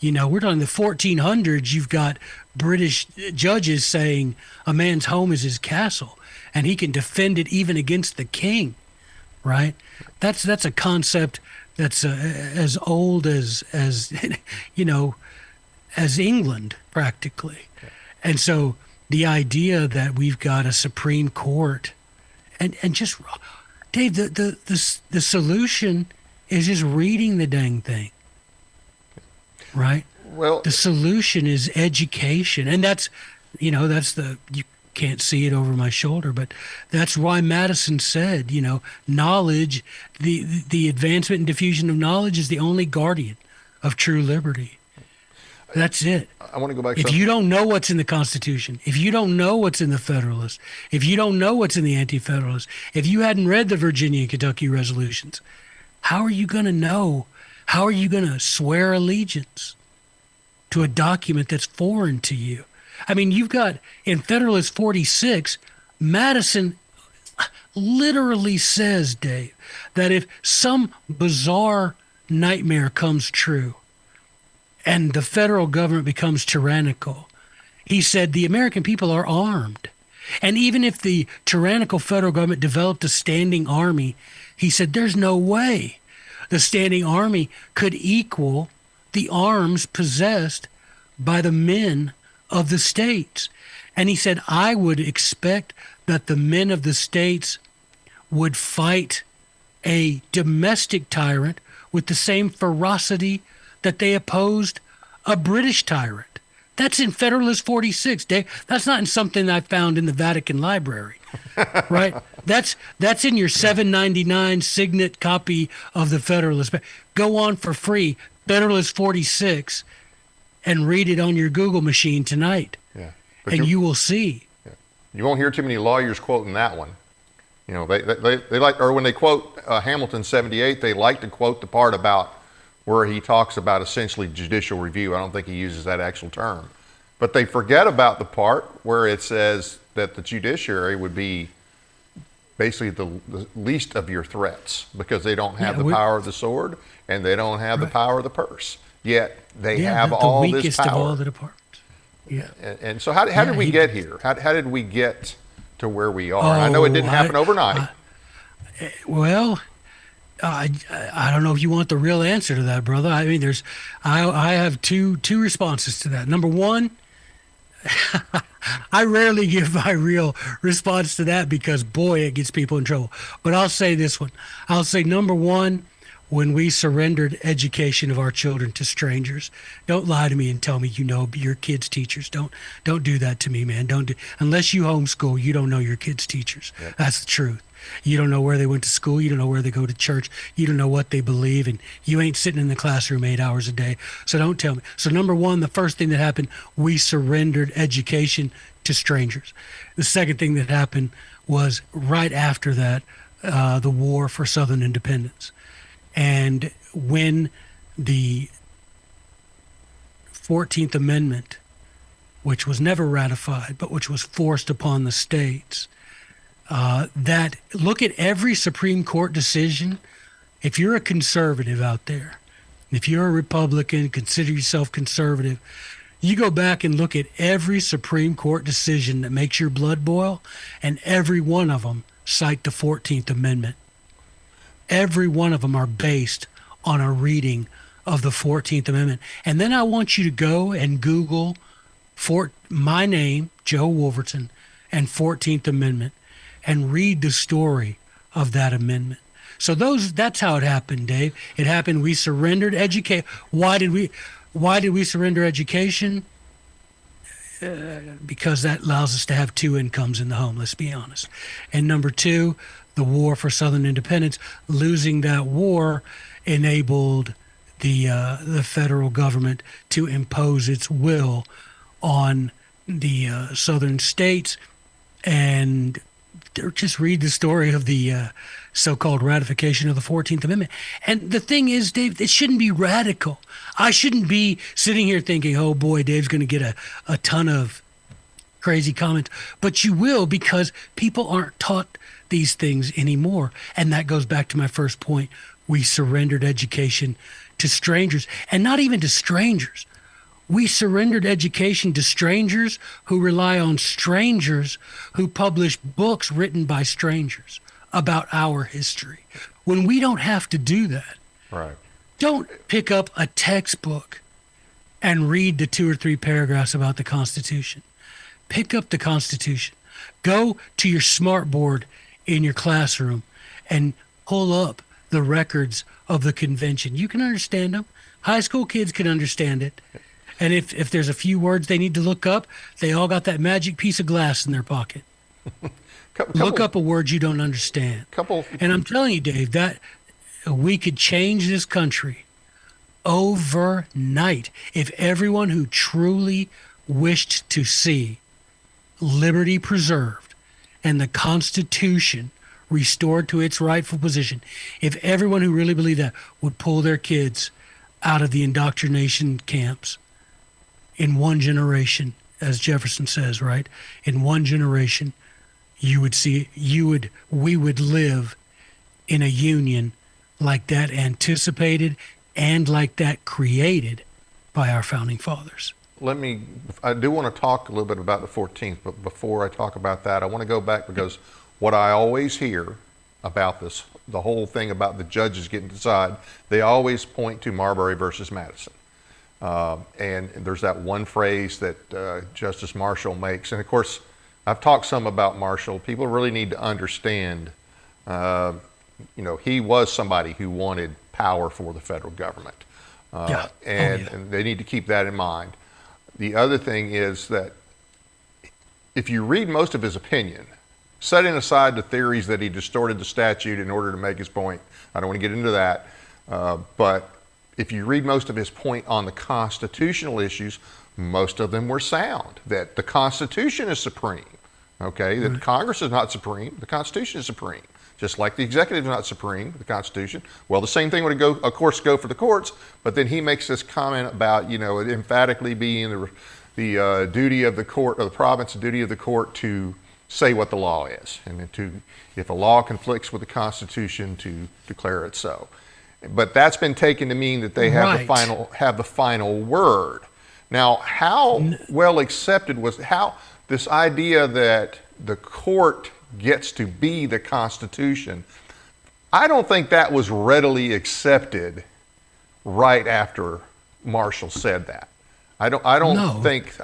We're talking the 1400s. You've got British judges saying a man's home is his castle, and he can defend it even against the king, right? That's a concept that's as old as as England, practically. And so the idea that we've got a Supreme Court, and just, Dave, the solution is just reading the dang thing, right? Well, the solution is education, and that's you can't see it over my shoulder, but that's why Madison said, knowledge, the advancement and diffusion of knowledge is the only guardian of true liberty. That's it. I want to go back. If you don't know what's in the Constitution, if you don't know what's in the Federalist, if you don't know what's in the Anti-Federalist, if you hadn't read the Virginia and Kentucky resolutions, how are you going to know? How are you going to swear allegiance to a document that's foreign to you? I mean, you've got in Federalist 46, Madison literally says, Dave, that if some bizarre nightmare comes true, and the federal government becomes tyrannical, he said the American people are armed. And even if the tyrannical federal government developed a standing army, he said there's no way the standing army could equal the arms possessed by the men of the states. And he said, I would expect that the men of the states would fight a domestic tyrant with the same ferocity that they opposed a British tyrant. That's in Federalist 46, Dave. That's not in something I found in the Vatican Library, right? That's in your $7.99 signet copy of the Federalist. Go on for free, Federalist 46, and read it on your Google machine tonight, and you will see. Yeah. You won't hear too many lawyers quoting that one. They like, or when they quote Hamilton 78, they like to quote the part about where he talks about essentially judicial review. I don't think he uses that actual term. But they forget about the part where it says that the judiciary would be basically the least of your threats, because they don't have the power of the sword and they don't have the power of the purse. Yet they have all this power. The weakest of all the departments. Yeah. And so how did we get here? How did we get to where we are? I know it didn't happen overnight. I don't know if you want the real answer to that, brother. I mean, I have two responses to that. Number one, I rarely give my real response to that because, boy, it gets people in trouble. But I'll say this one. I'll say, number one, when we surrendered education of our children to strangers. Don't lie to me and tell me you know your kids' teachers. Don't do that to me, man. Unless you homeschool, you don't know your kids' teachers. Yep. That's the truth. You don't know where they went to school. You don't know where they go to church. You don't know what they believe. And you ain't sitting in the classroom 8 hours a day. So don't tell me. So number one, the first thing that happened, we surrendered education to strangers. The second thing that happened was right after that, the war for Southern independence. And when the 14th Amendment, which was never ratified, but which was forced upon the states, that look at every Supreme Court decision. If you're a conservative out there, if you're a Republican, consider yourself conservative, you go back and look at every Supreme Court decision that makes your blood boil, and every one of them cite the 14th Amendment. Every one of them are based on a reading of the 14th Amendment. And then I want you to go and Google my name, Joe Wolverton, and 14th Amendment, and read the story of that amendment. So that's how it happened, Dave. It happened. We surrendered education. Why did we surrender education? Because that allows us to have two incomes in the home, let's be honest. And number two, the war for Southern independence. Losing that war enabled the federal government to impose its will on the southern states. And just read the story of the so-called ratification of the 14th Amendment. And the thing is, Dave, it shouldn't be radical. I shouldn't be sitting here thinking, oh boy, Dave's going to get a ton of crazy comments. But you will, because people aren't taught these things anymore. And that goes back to my first point. We surrendered education to strangers, and not even to strangers. We surrendered education to strangers who rely on strangers who publish books written by strangers about our history. When we don't have to do that, Right. don't pick up a textbook and read the 2 or 3 paragraphs about the Constitution. Pick up the Constitution. Go to your smart board in your classroom and pull up the records of the convention. You can understand them. High school kids can understand it. And if there's a few words they need to look up, they all got that magic piece of glass in their pocket. Look up a word you don't understand. And I'm telling you, Dave, that we could change this country overnight if everyone who truly wished to see liberty preserved and the Constitution restored to its rightful position, if everyone who really believed that would pull their kids out of the indoctrination camps in one generation, as Jefferson says, right? In one generation, we would live in a union like that anticipated and like that created by our founding fathers. I do want to talk a little bit about the 14th, but before I talk about that, I want to go back, because what I always hear about this, the whole thing about the judges getting to decide, they always point to Marbury versus Madison. And there's that one phrase that Justice Marshall makes. And of course, I've talked some about Marshall. People really need to understand, he was somebody who wanted power for the federal government. And they need to keep that in mind. The other thing is that if you read most of his opinion, setting aside the theories that he distorted the statute in order to make his point, I don't want to get into that, but if you read most of his point on the constitutional issues, most of them were sound, that the Constitution is supreme, okay? That Congress is not supreme, the Constitution is supreme. Just like the executive is not supreme, the Constitution. Well, the same thing would go, of course, go for the courts, but then he makes this comment about, it emphatically being the duty of the court, or the province, the duty of the court to say what the law is, and if a law conflicts with the Constitution, to declare it so. But that's been taken to mean that they have the final word. Now, how well accepted was this idea that the court gets to be the Constitution? I don't think that was readily accepted right after Marshall said that. I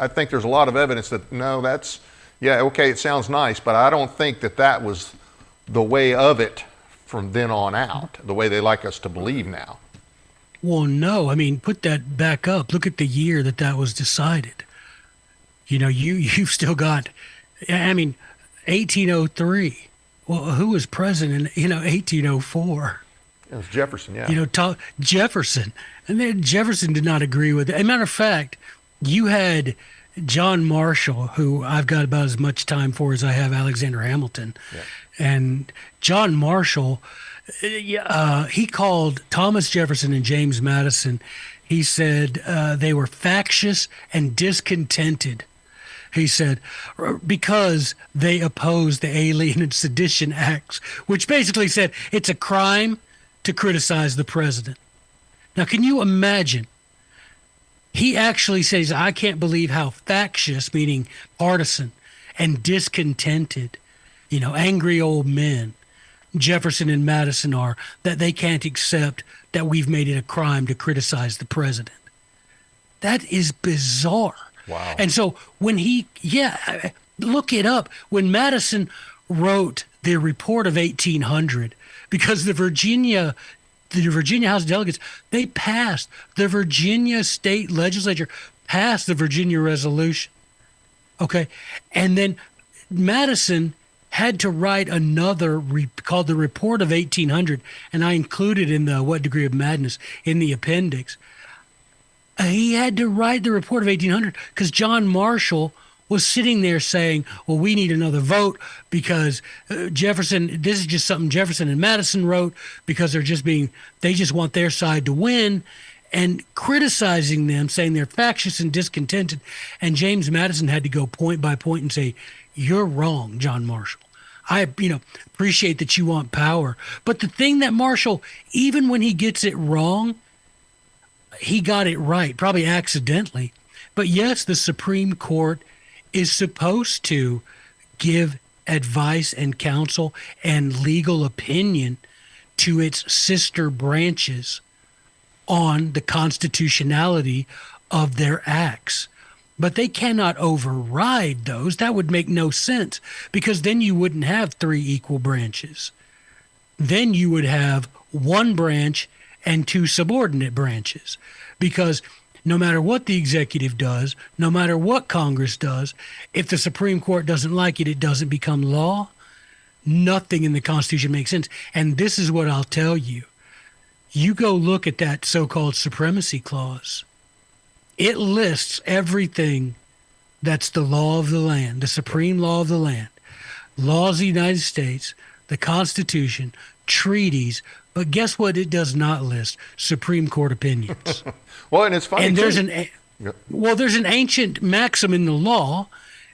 think there's a lot of evidence that it sounds nice, but I don't think that was the way of it from then on out, the way they like us to believe now. Well, no, put that back up. Look at the year that was decided. You've still got, 1803. Well, who was president in, 1804? It was Jefferson, yeah. Jefferson. And then Jefferson did not agree with it. As a matter of fact, you had John Marshall, who I've got about as much time for as I have Alexander Hamilton. Yeah. And John Marshall, he called Thomas Jefferson and James Madison, he said they were factious and discontented. He said, because they opposed the Alien and Sedition Acts, which basically said it's a crime to criticize the president. Now, can you imagine? He actually says, I can't believe how factious, meaning partisan, and discontented, angry old men, Jefferson and Madison are, that they can't accept that we've made it a crime to criticize the president. That is bizarre. Wow. And so when look it up. When Madison wrote the report of 1800, because the Virginia House of Delegates, they passed, the Virginia state legislature passed the Virginia resolution. Okay. And then Madison had to write another called the Report of 1800, and I included in the What Degree of Madness in the appendix. He had to write the Report of 1800 because John Marshall was sitting there saying, well, we need another vote because Jefferson, this is just something Jefferson and Madison wrote because they just want their side to win, and criticizing them, saying they're factious and discontented. And James Madison had to go point by point and say, you're wrong, John Marshall. I, appreciate that you want power. But the thing that Marshall, even when he gets it wrong, he got it right, probably accidentally. But yes, the Supreme Court is supposed to give advice and counsel and legal opinion to its sister branches on the constitutionality of their acts. But they cannot override those. That would make no sense, because then you wouldn't have three equal branches. Then you would have one branch and two subordinate branches, because no matter what the executive does, no matter what Congress does, if the Supreme Court doesn't like it, it doesn't become law. Nothing in the Constitution makes sense. And this is what I'll tell you. You go look at that so-called supremacy clause. It lists everything that's the law of the land, the supreme law of the land, laws of the United States, the Constitution, treaties. But guess what it does not list? Supreme Court opinions. Well, and it's funny. And there's Yep. there's an ancient maxim in the law,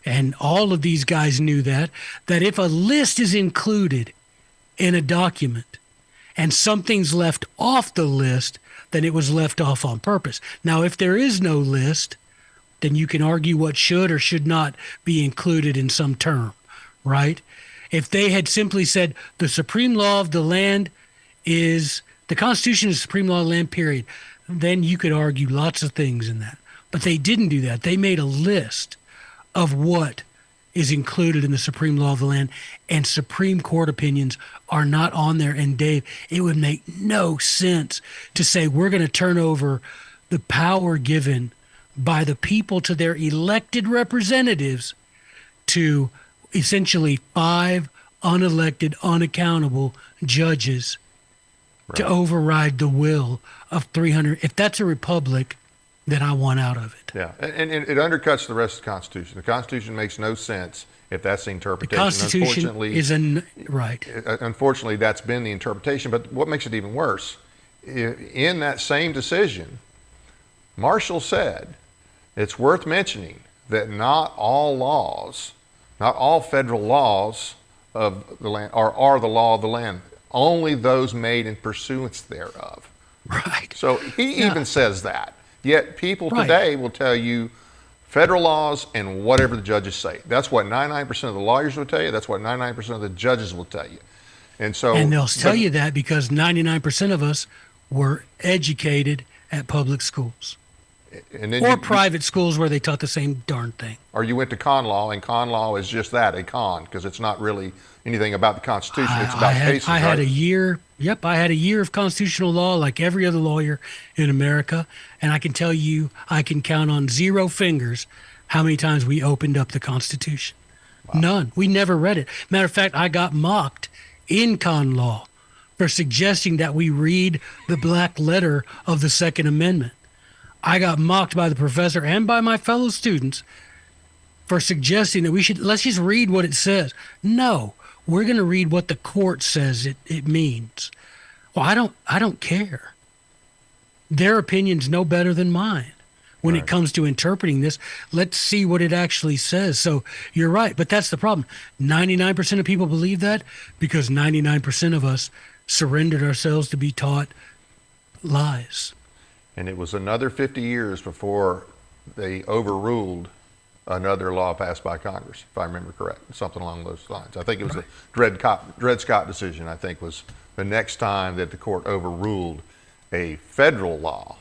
and all of these guys knew that if a list is included in a document and something's left off the list, then it was left off on purpose. Now, if there is no list, then you can argue what should or should not be included in some term, right? If they had simply said the supreme law of the land is, the Constitution is the supreme law of the land, period, then you could argue lots of things in that. But they didn't do that. They made a list of what is included in the supreme law of the land, and Supreme Court opinions are not on there. And Dave, it would make no sense to say we're going to turn over the power given by the people to their elected representatives to essentially 5 unelected, unaccountable judges to override the will of 300. If that's a republic, then I want out of it. Yeah, and it undercuts the rest of the Constitution. The Constitution makes no sense if that's the interpretation. The Constitution is right. Unfortunately, that's been the interpretation. But what makes it even worse, in that same decision, Marshall said, it's worth mentioning that not all laws, not all federal laws of the land are the law of the land. Only those made in pursuance thereof. Right. So he even says that. Yet people today will tell you federal laws and whatever the judges say. That's what 99% of the lawyers will tell you. That's what 99% of the judges will tell you. And they'll tell you that because 99% of us were educated at public schools. And then or private schools where they taught the same darn thing. Or you went to con law, and con law is just that, a con, because it's not really anything about the Constitution. It's about cases, I had a year. Yep, I had a year of constitutional law like every other lawyer in America, and I can tell you, I can count on 0 fingers how many times we opened up the Constitution. Wow. None. We never read it. Matter of fact, I got mocked in con law for suggesting that we read the black letter of the Second Amendment. I got mocked by the professor and by my fellow students for suggesting that let's just read what it says. No, we're going to read what the court says it means. Well, I don't care. Their opinion's no better than mine. When it comes to interpreting this, let's see what it actually says. So you're right, but that's the problem. 99% of people believe that because 99% of us surrendered ourselves to be taught lies. And it was another 50 years before they overruled another law passed by Congress, if I remember correct, something along those lines. I think it was the Dred Scott decision, I think, was the next time that the court overruled a federal law,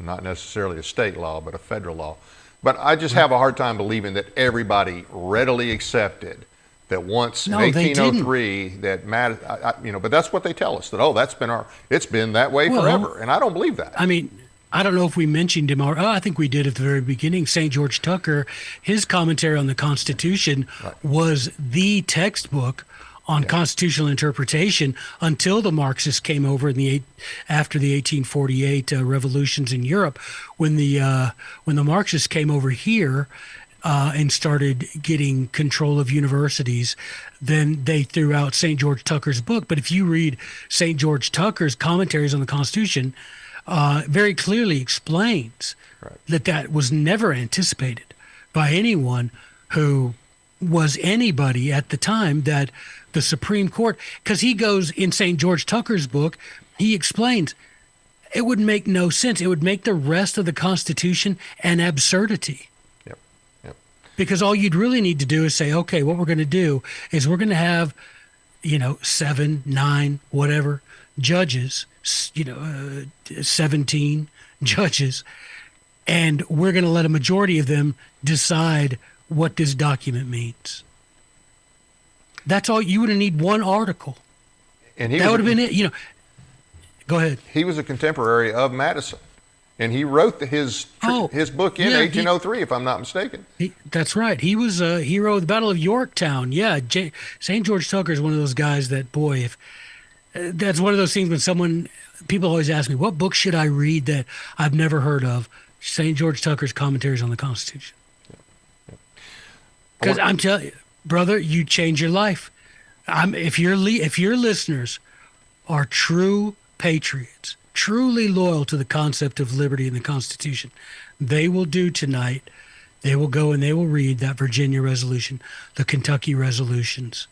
not necessarily a state law, but a federal law. But I just have a hard time believing that everybody readily accepted that once No, in they didn't. 1803 that but that's what they tell us, that it's been that way Well, forever, and I don't believe that. I mean, I don't know if we mentioned him, or I think we did at the very beginning. St. George Tucker, his commentary on the Constitution Right. was the textbook on constitutional interpretation until the Marxists came over after the 1848 revolutions in Europe. When the Marxists came over here and started getting control of universities, then they threw out St. George Tucker's book. But if you read St. George Tucker's commentaries on the Constitution, very clearly explains that was never anticipated by anyone who was anybody at the time, that the Supreme Court, because he goes in St. George Tucker's book, he explains it would make no sense. It would make the rest of the Constitution an absurdity. Yep. Yep. Because all you'd really need to do is say, okay, what we're going to do is we're going to have, 7, 9, whatever judges, 17 judges, and we're going to let a majority of them decide what this document means. That's all. You would have need one article. And that would have been it. Go ahead. He was a contemporary of Madison, and he wrote his book in 1803, if I'm not mistaken. That's right. He was a hero of the Battle of Yorktown. Yeah, St. George Tucker is one of those guys that, boy, if that's one of those things when people always ask me, what book should I read that I've never heard of? St. George Tucker's commentaries on the Constitution. Because I'm telling you, brother, you change your life. If your listeners are true patriots, truly loyal to the concept of liberty and the Constitution, they will do tonight. They will go and they will read that Virginia resolution, the Kentucky resolutions.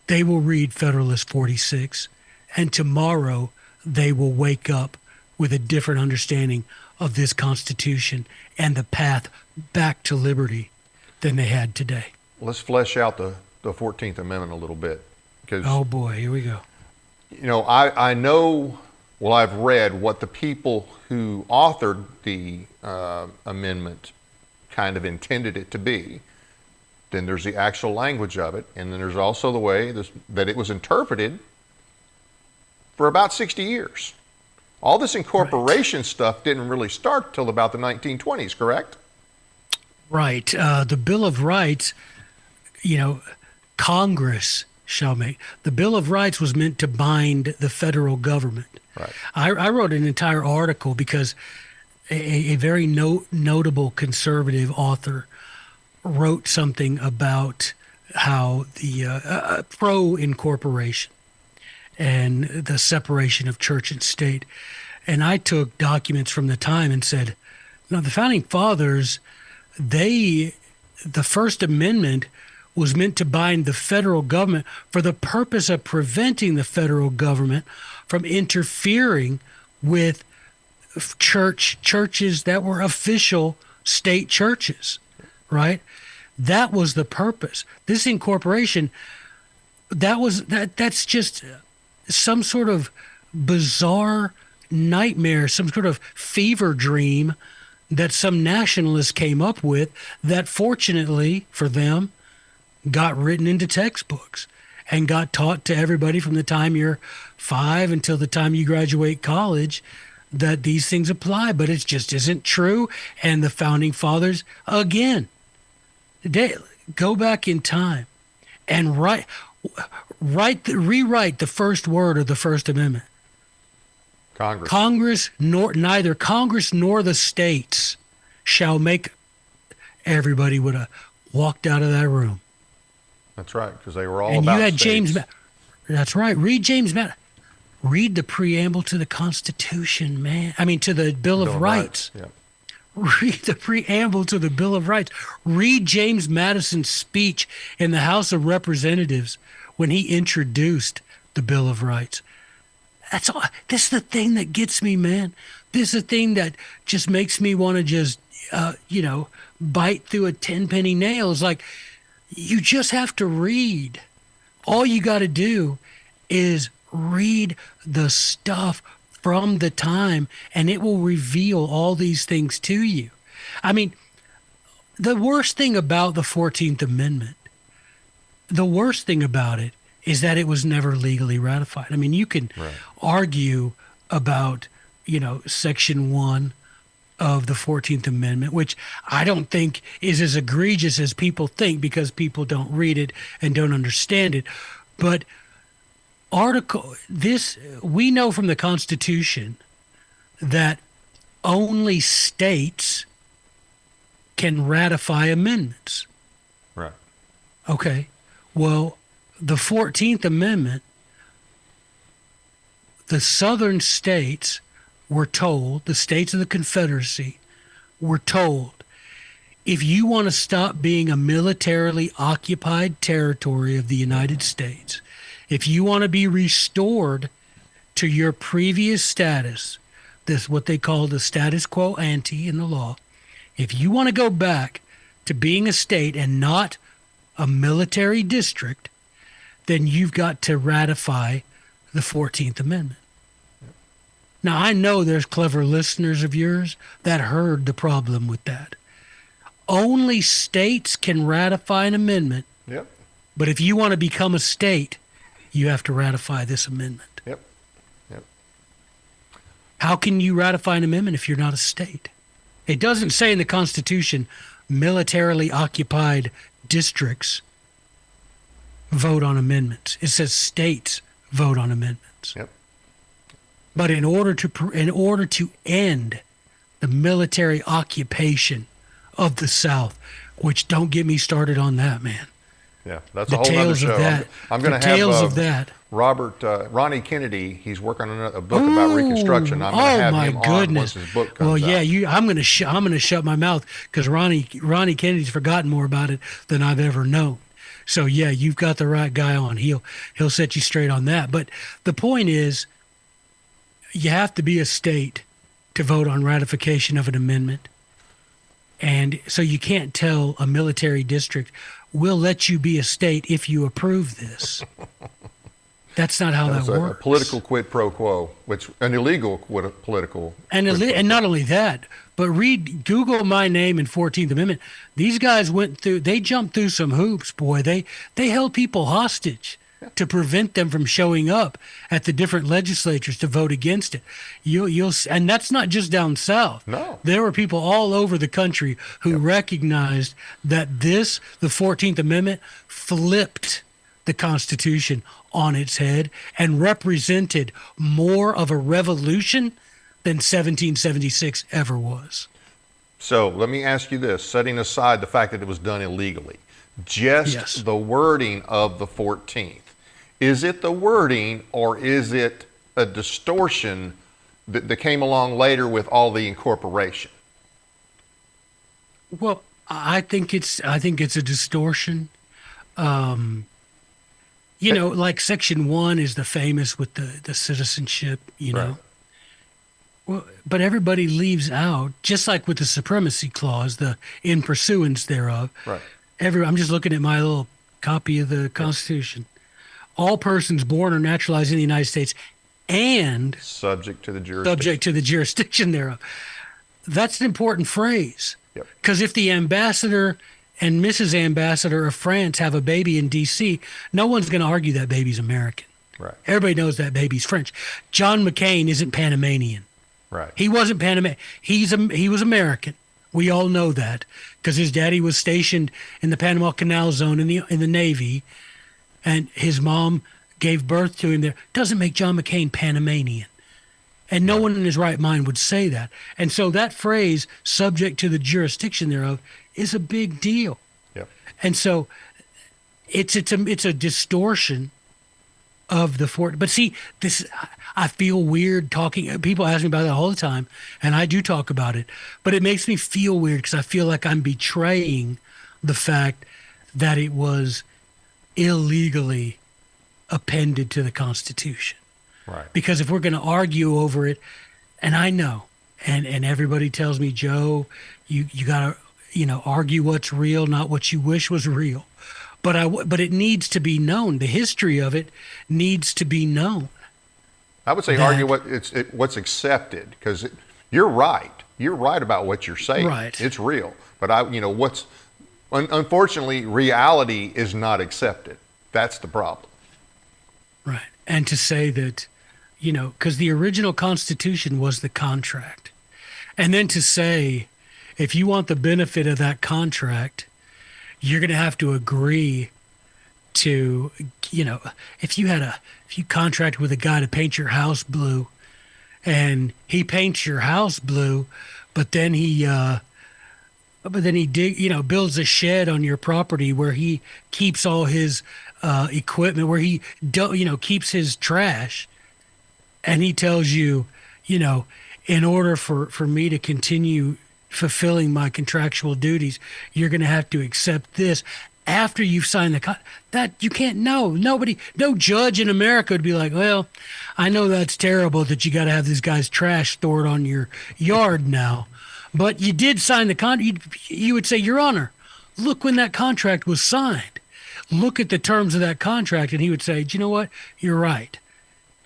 They will read Federalist 46, and tomorrow they will wake up with a different understanding of this Constitution and the path back to liberty than they had today. Let's flesh out the 14th Amendment a little bit. Because, oh boy, here we go. I know, well, I've read what the people who authored the amendment kind of intended it to be. Then there's the actual language of it, and then there's also the way that it was interpreted for about 60 years. All this incorporation stuff didn't really start till about the 1920s, correct? Right. The Bill of Rights, Congress shall make. The Bill of Rights was meant to bind the federal government. Right. I wrote an entire article because a very notable conservative author wrote something about how the pro-incorporation and the separation of church and state. And I took documents from the time and said, no, the Founding Fathers, the First Amendment was meant to bind the federal government for the purpose of preventing the federal government from interfering with churches that were official state churches, right? That was the purpose. This incorporation, that's just some sort of bizarre nightmare, some sort of fever dream that some nationalists came up with that fortunately for them got written into textbooks and got taught to everybody from the time you're 5 until the time you graduate college, that these things apply, but it just isn't true. And the Founding Fathers, again, go back in time and rewrite the first word of the First Amendment. Neither Congress nor the states shall make. Everybody would have walked out of that room. That's right, because they were all and about you had states. That's right. Read James Madison. Read the preamble to the Constitution, man. I mean, to the Bill of Rights. Yeah. Read the preamble to the Bill of Rights. Read James Madison's speech in the House of Representatives when he introduced the Bill of Rights. That's all. This is the thing that gets me, man. This is the thing that just makes me want to just, bite through a 10-penny nail. It's like, you just have to read. All you got to do is read the stuff from the time, and it will reveal all these things to you. I mean, the worst thing about the 14th Amendment the worst thing about it is that it was never legally ratified. I mean, you can Right. argue about, Section 1 of the 14th Amendment, which I don't think is as egregious as people think because people don't read it and don't understand it. But we know from the Constitution that only states can ratify amendments. Right. Okay. Well, the 14th Amendment, the southern states were told, the states of the Confederacy were told, if you want to stop being a militarily occupied territory of the United States, if you want to be restored to your previous status, this what they call the status quo ante in the law, if you want to go back to being a state and not a military district, then you've got to ratify the 14th Amendment. Now, I know there's clever listeners of yours that heard the problem with that. Only states can ratify an amendment, Yep. but if you want to become a state, you have to ratify this amendment. Yep. Yep. How can you ratify an amendment if you're not a state? It doesn't say in the Constitution militarily occupied districts vote on amendments. It says states vote on amendments. Yep. But in order to end the military occupation of the South, which don't get me started on that, man. Yeah, that's The a whole other tales of show. that. I'm going The to have tales of that. Ronnie Kennedy. He's working on a book about Reconstruction. I'm going to have him on once his book comes out. I'm going to shut my mouth because Ronnie Kennedy's forgotten more about it than I've ever known. So yeah, you've got the right guy on. He'll set you straight on that. But the point is, you have to be a state to vote on ratification of an amendment. And so you can't tell a military district, we'll let you be a state if you approve this. That's not how that works. A political quid pro quo, which an illegal political. And not only that, but Google my name and 14th Amendment. These guys they jumped through some hoops, boy. They held people hostage to prevent them from showing up at the different legislatures to vote against it. And that's not just down south. No. There were people all over the country who recognized that the 14th Amendment flipped the Constitution on its head and represented more of a revolution than 1776 ever was. So let me ask you this, setting aside the fact that it was done illegally, just the wording of the 14th. Is it the wording or is it a distortion that came along later with all the incorporation? Well, I think it's a distortion. Like Section 1 is the famous with the citizenship, Right. know. Well, but everybody leaves out, just like with the supremacy clause, the in pursuance thereof. Right. I'm just looking at my little copy of the Constitution. All persons born or naturalized in the United States and Subject to the jurisdiction thereof. That's an important phrase. Yep. Because if the ambassador and Mrs. Ambassador of France have a baby in D.C., no one's going to argue that baby's American. Right. Everybody knows that baby's French. John McCain isn't Panamanian. Right. He wasn't Panamanian. He was American. We all know that because his daddy was stationed in the Panama Canal Zone in the Navy, and his mom gave birth to him there. Doesn't make John McCain Panamanian. And no one in his right mind would say that. And so that phrase, subject to the jurisdiction thereof, is a big deal. Yep. And so it's a distortion of the fort. But see, I feel weird talking. People ask me about that all the time, and I do talk about it. But it makes me feel weird because I feel like I'm betraying the fact that it was illegally appended to the Constitution. Right. Because if we're going to argue over it, and I know, and everybody tells me, Joe, you got to argue what's real, not what you wish was real. But it needs to be known. The history of it needs to be known. I would say argue what's accepted, because you're right. You're right about what you're saying. Right. It's real. But Unfortunately, reality is not accepted. That's the problem. Right. And to say that, because the original Constitution was the contract. And then to say, if you want the benefit of that contract, you're going to have to agree to, if you contract with a guy to paint your house blue and he paints your house blue, but then he builds a shed on your property where he keeps all his equipment, where he keeps his trash, and he tells you, in order for me to continue fulfilling my contractual duties, you're going to have to accept this after you've signed that you can't know. No judge in America would be like, well, I know that's terrible that you got to have this guy's trash stored on your yard now, but you did sign the contract. You would say, Your Honor, look when that contract was signed. Look at the terms of that contract. And he would say, do you know what? You're right.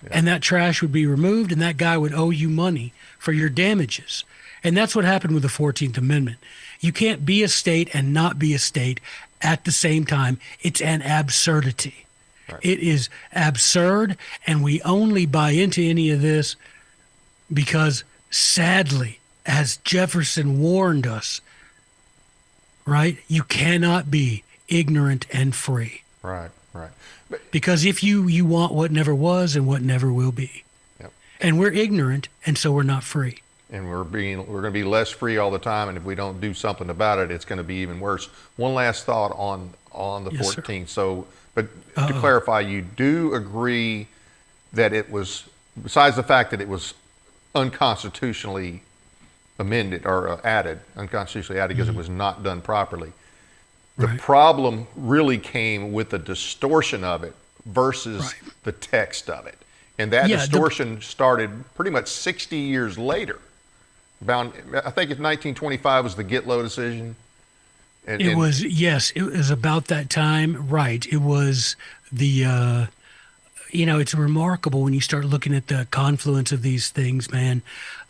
Yeah. And that trash would be removed and that guy would owe you money for your damages. And that's what happened with the 14th Amendment. You can't be a state and not be a state at the same time. It's an absurdity. Right. It is absurd, and we only buy into any of this because, sadly, as Jefferson warned us, right, you cannot be ignorant and free. Right. Because if you want what never was and what never will be. Yep. And we're ignorant, and so we're not free. And we're going to be less free all the time, and if we don't do something about it, it's going to be even worse. One last thought on the 14th. So, but to clarify, you do agree that it was, besides the fact that it was unconstitutionally amended or added, unconstitutionally added because it was not done properly. The problem really came with the distortion of it versus the text of it. And that distortion started pretty much 60 years later. I think it's 1925 was the Gitlow decision. It was about that time. Right. It was the, it's remarkable when you start looking at the confluence of these things, man.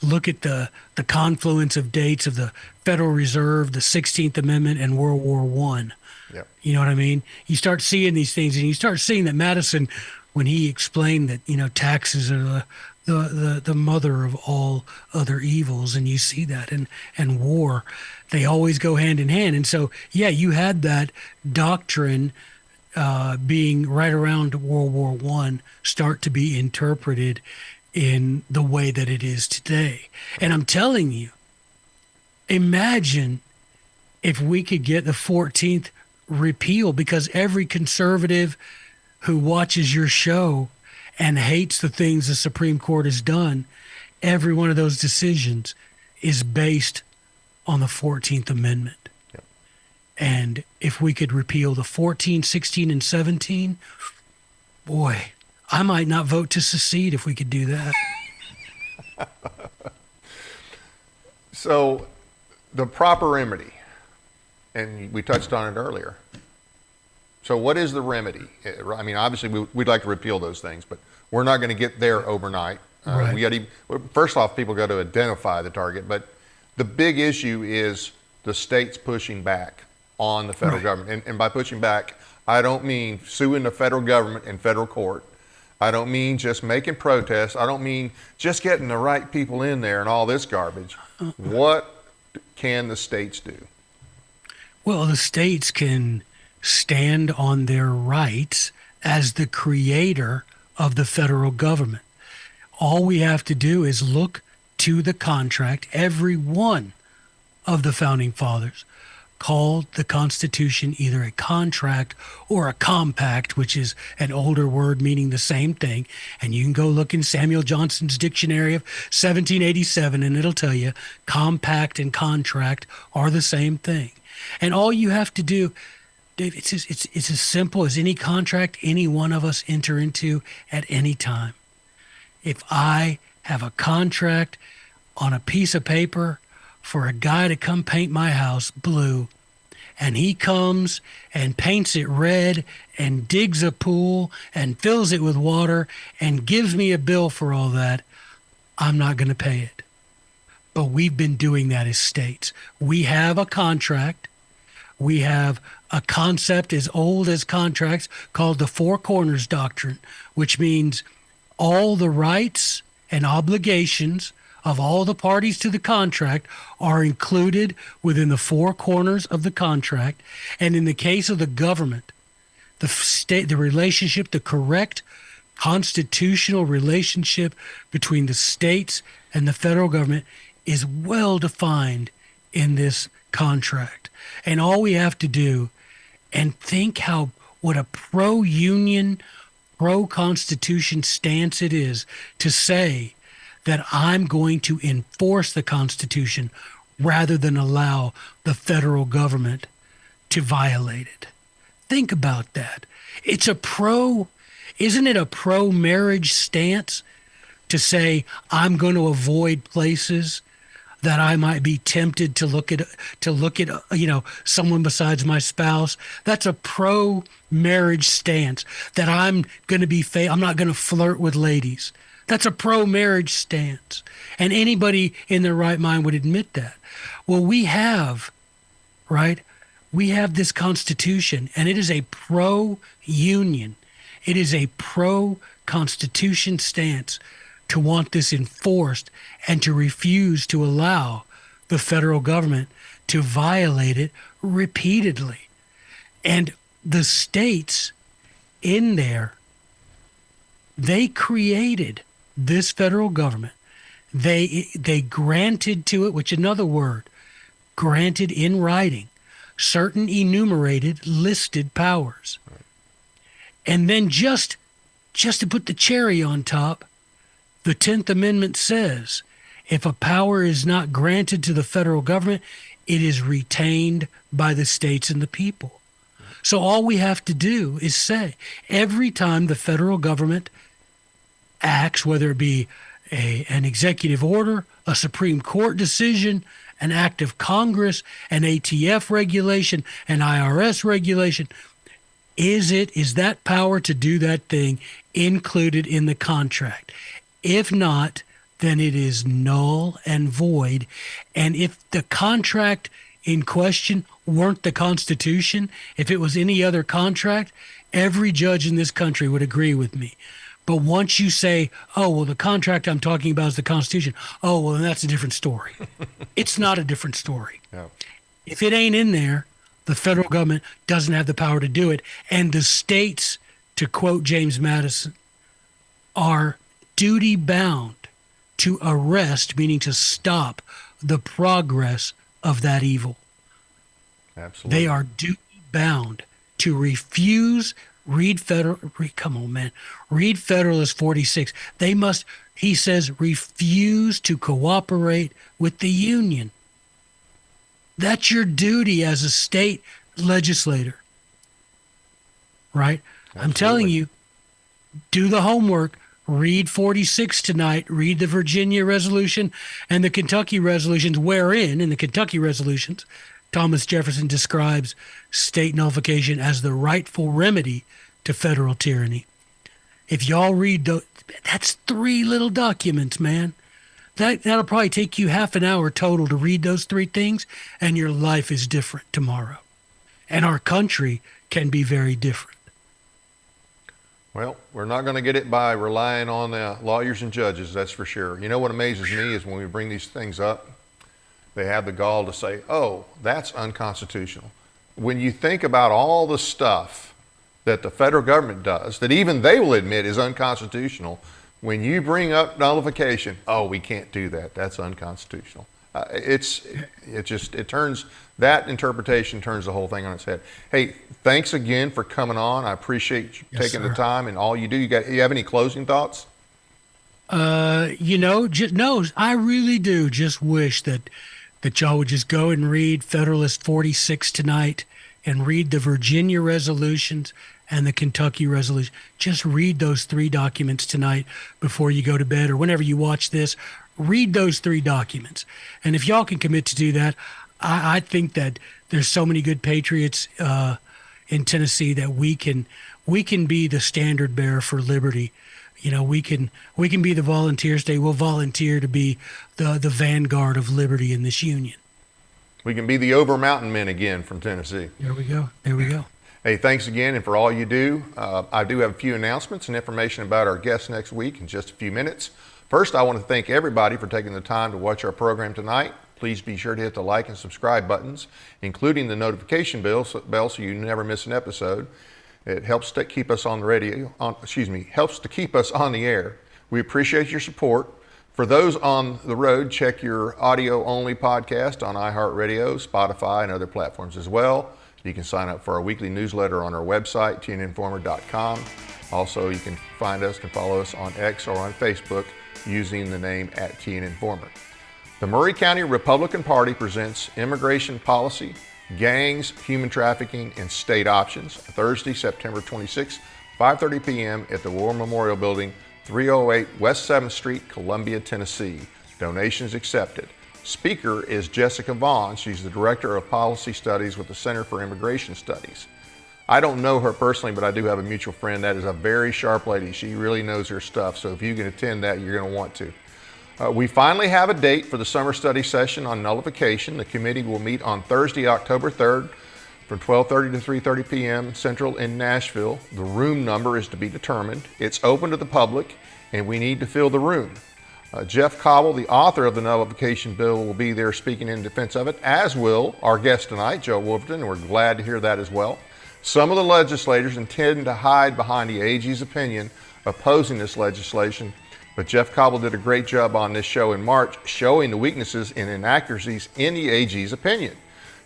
Look at the confluence of dates of the Federal Reserve, the 16th Amendment, and World War I. Yep. You know what I mean? You start seeing these things, and you start seeing that Madison, when he explained that, taxes are the mother of all other evils, and you see that, and war, they always go hand in hand. And so, you had that doctrine being right around World War I start to be interpreted in the way that it is today. And I'm telling you, imagine if we could get the 14th repeal, because every conservative who watches your show and hates the things the Supreme Court has done, every one of those decisions is based on the 14th Amendment. Yep. And if we could repeal the 14, 16, and 17, boy, I might not vote to secede if we could do that. So the proper remedy, and we touched on it earlier. So what is the remedy? I mean, obviously we'd like to repeal those things, but we're not going to get there overnight. Right. First off, people got to identify the target, but the big issue is the states pushing back on the federal government. And by pushing back, I don't mean suing the federal government in federal court. I don't mean just making protests. I don't mean just getting the right people in there and all this garbage. What can the states do? Well, the states can stand on their rights as the creator of the federal government. All we have to do is look to the contract. Every one of the founding fathers called the Constitution either a contract or a compact, which is an older word meaning the same thing. And you can go look in Samuel Johnson's dictionary of 1787 and it'll tell you compact and contract are the same thing. And all you have to do, Dave, it's as simple as any contract any one of us enter into at any time. If I have a contract on a piece of paper for a guy to come paint my house blue, and he comes and paints it red and digs a pool and fills it with water and gives me a bill for all that, I'm not going to pay it. But we've been doing that as states. We have a contract. We have a concept as old as contracts called the Four Corners Doctrine, which means all the rights and obligations of all the parties to the contract are included within the four corners of the contract. And in the case of the government, the state, the relationship, the correct constitutional relationship between the states and the federal government is well defined in this contract. And all we have to do, and think what a pro-union, pro-constitution stance it is to say that I'm going to enforce the Constitution rather than allow the federal government to violate it. Think about that. Isn't it a pro-marriage stance to say I'm going to avoid places that I might be tempted to look at, someone besides my spouse? That's a pro-marriage stance. That I'm not going to flirt with ladies. That's a pro-marriage stance. And anybody in their right mind would admit that. Well, we have this Constitution, and it is a pro-union. It is a pro-Constitution stance to want this enforced and to refuse to allow the federal government to violate it repeatedly. And the states in there, they created this federal government. They granted to it, which another word, granted in writing, certain enumerated listed powers. And then just to put the cherry on top, the 10th Amendment says if a power is not granted to the federal government, it is retained by the states and the people. So all we have to do is say, every time the federal government acts, whether it be an executive order, a Supreme Court decision, an act of Congress, an ATF regulation, an IRS regulation, is that power to do that thing included in the contract? If not, then it is null and void. And if the contract in question weren't the Constitution, if it was any other contract, every judge in this country would agree with me. But once you say, oh, well, the contract I'm talking about is the Constitution, oh, well, then that's a different story. It's not a different story. No. If it ain't in there, the federal government doesn't have the power to do it. And the states, to quote James Madison, are duty bound to arrest, meaning to stop the progress of that evil. Absolutely. They are duty bound to refuse. Read Federalist 46. They must, he says, refuse to cooperate with the Union. That's your duty as a state legislator, right? Absolutely. I'm telling you, do the homework. Read 46 tonight. Read the Virginia resolution and the Kentucky resolutions, wherein, in the Kentucky resolutions, Thomas Jefferson describes state nullification as the rightful remedy to federal tyranny. If y'all read that's 3 little documents, man. That'll probably take you half an hour total to read those 3 things, and your life is different tomorrow. And our country can be very different. Well, we're not going to get it by relying on the lawyers and judges, that's for sure. You know what amazes me is when we bring these things up, they have the gall to say, oh, that's unconstitutional. When you think about all the stuff that the federal government does, that even they will admit is unconstitutional, when you bring up nullification, oh, we can't do that. That's unconstitutional. It turns, that interpretation turns the whole thing on its head. Hey, thanks again for coming on. I appreciate you taking the time and all you do. You have any closing thoughts? I really do just wish that y'all would just go and read Federalist 46 tonight and read the Virginia resolutions and the Kentucky resolution. Just read those 3 documents tonight before you go to bed or whenever you watch this. Read those 3 documents. And if y'all can commit to do that, I think that there's so many good patriots in Tennessee that we can be the standard bearer for liberty. You know, we can be the volunteer state. We'll volunteer to be the vanguard of liberty in this union. We can be the over mountain men again from Tennessee. There we go. There we go. Hey, thanks again and for all you do. I do have a few announcements and information about our guests next week in just a few minutes. First, I want to thank everybody for taking the time to watch our program tonight. Please be sure to hit the like and subscribe buttons, including the notification bell so you never miss an episode. It helps to keep us on the radio, helps to keep us on the air. We appreciate your support. For those on the road, check your audio-only podcast on iHeartRadio, Spotify, and other platforms as well. You can sign up for our weekly newsletter on our website, tninformer.com. Also, you can find us and follow us on X or on Facebook using the name @TNInformer. The Maury County Republican Party presents Immigration Policy, Gangs, Human Trafficking, and State Options, Thursday, September 26, 5:30 p.m. at the War Memorial Building, 308 West 7th Street, Columbia, Tennessee. Donations accepted. Speaker is Jessica Vaughn. She's the Director of Policy Studies with the Center for Immigration Studies. I don't know her personally, but I do have a mutual friend that is a very sharp lady. She really knows her stuff, so if you can attend that, you're going to want to. We finally have a date for the summer study session on nullification. The committee will meet on Thursday, October 3rd from 12:30 to 3:30 p.m. Central in Nashville. The room number is to be determined. It's open to the public, and we need to fill the room. Jeff Cobble, the author of the nullification bill, will be there speaking in defense of it, as will our guest tonight, Joe Wolverton, and we're glad to hear that as well. Some of the legislators intend to hide behind the AG's opinion opposing this legislation, but Jeff Cobble did a great job on this show in March, showing the weaknesses and inaccuracies in the AG's opinion.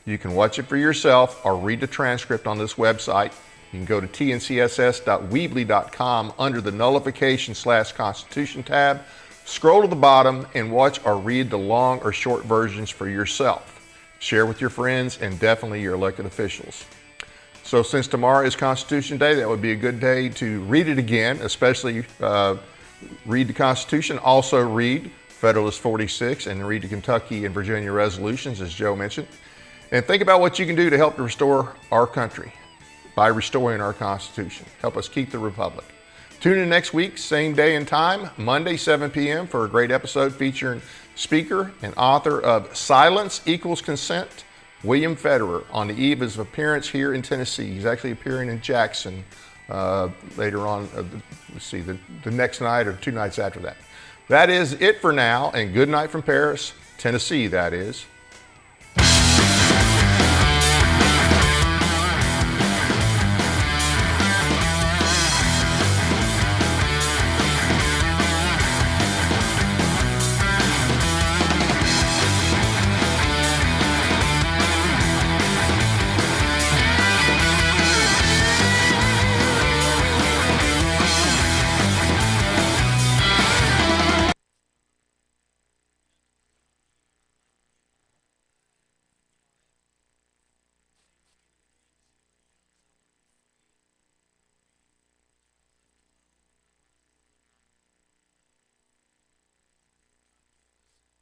You can watch it for yourself or read the transcript on this website. You can go to tncss.weebly.com under the nullification/Constitution tab. Scroll to the bottom and watch or read the long or short versions for yourself. Share with your friends and definitely your elected officials. So since tomorrow is Constitution Day, that would be a good day to read it again, especially read the Constitution. Also read Federalist 46 and read the Kentucky and Virginia resolutions, as Joe mentioned. And think about what you can do to help to restore our country by restoring our Constitution. Help us keep the Republic. Tune in next week, same day and time, Monday, 7 p.m. for a great episode featuring speaker and author of Silence Equals Consent, William Federer, on the eve of his appearance here in Tennessee. He's actually appearing in Jackson later on, the next night or 2 nights after that. That is it for now, and good night from Paris, Tennessee, that is.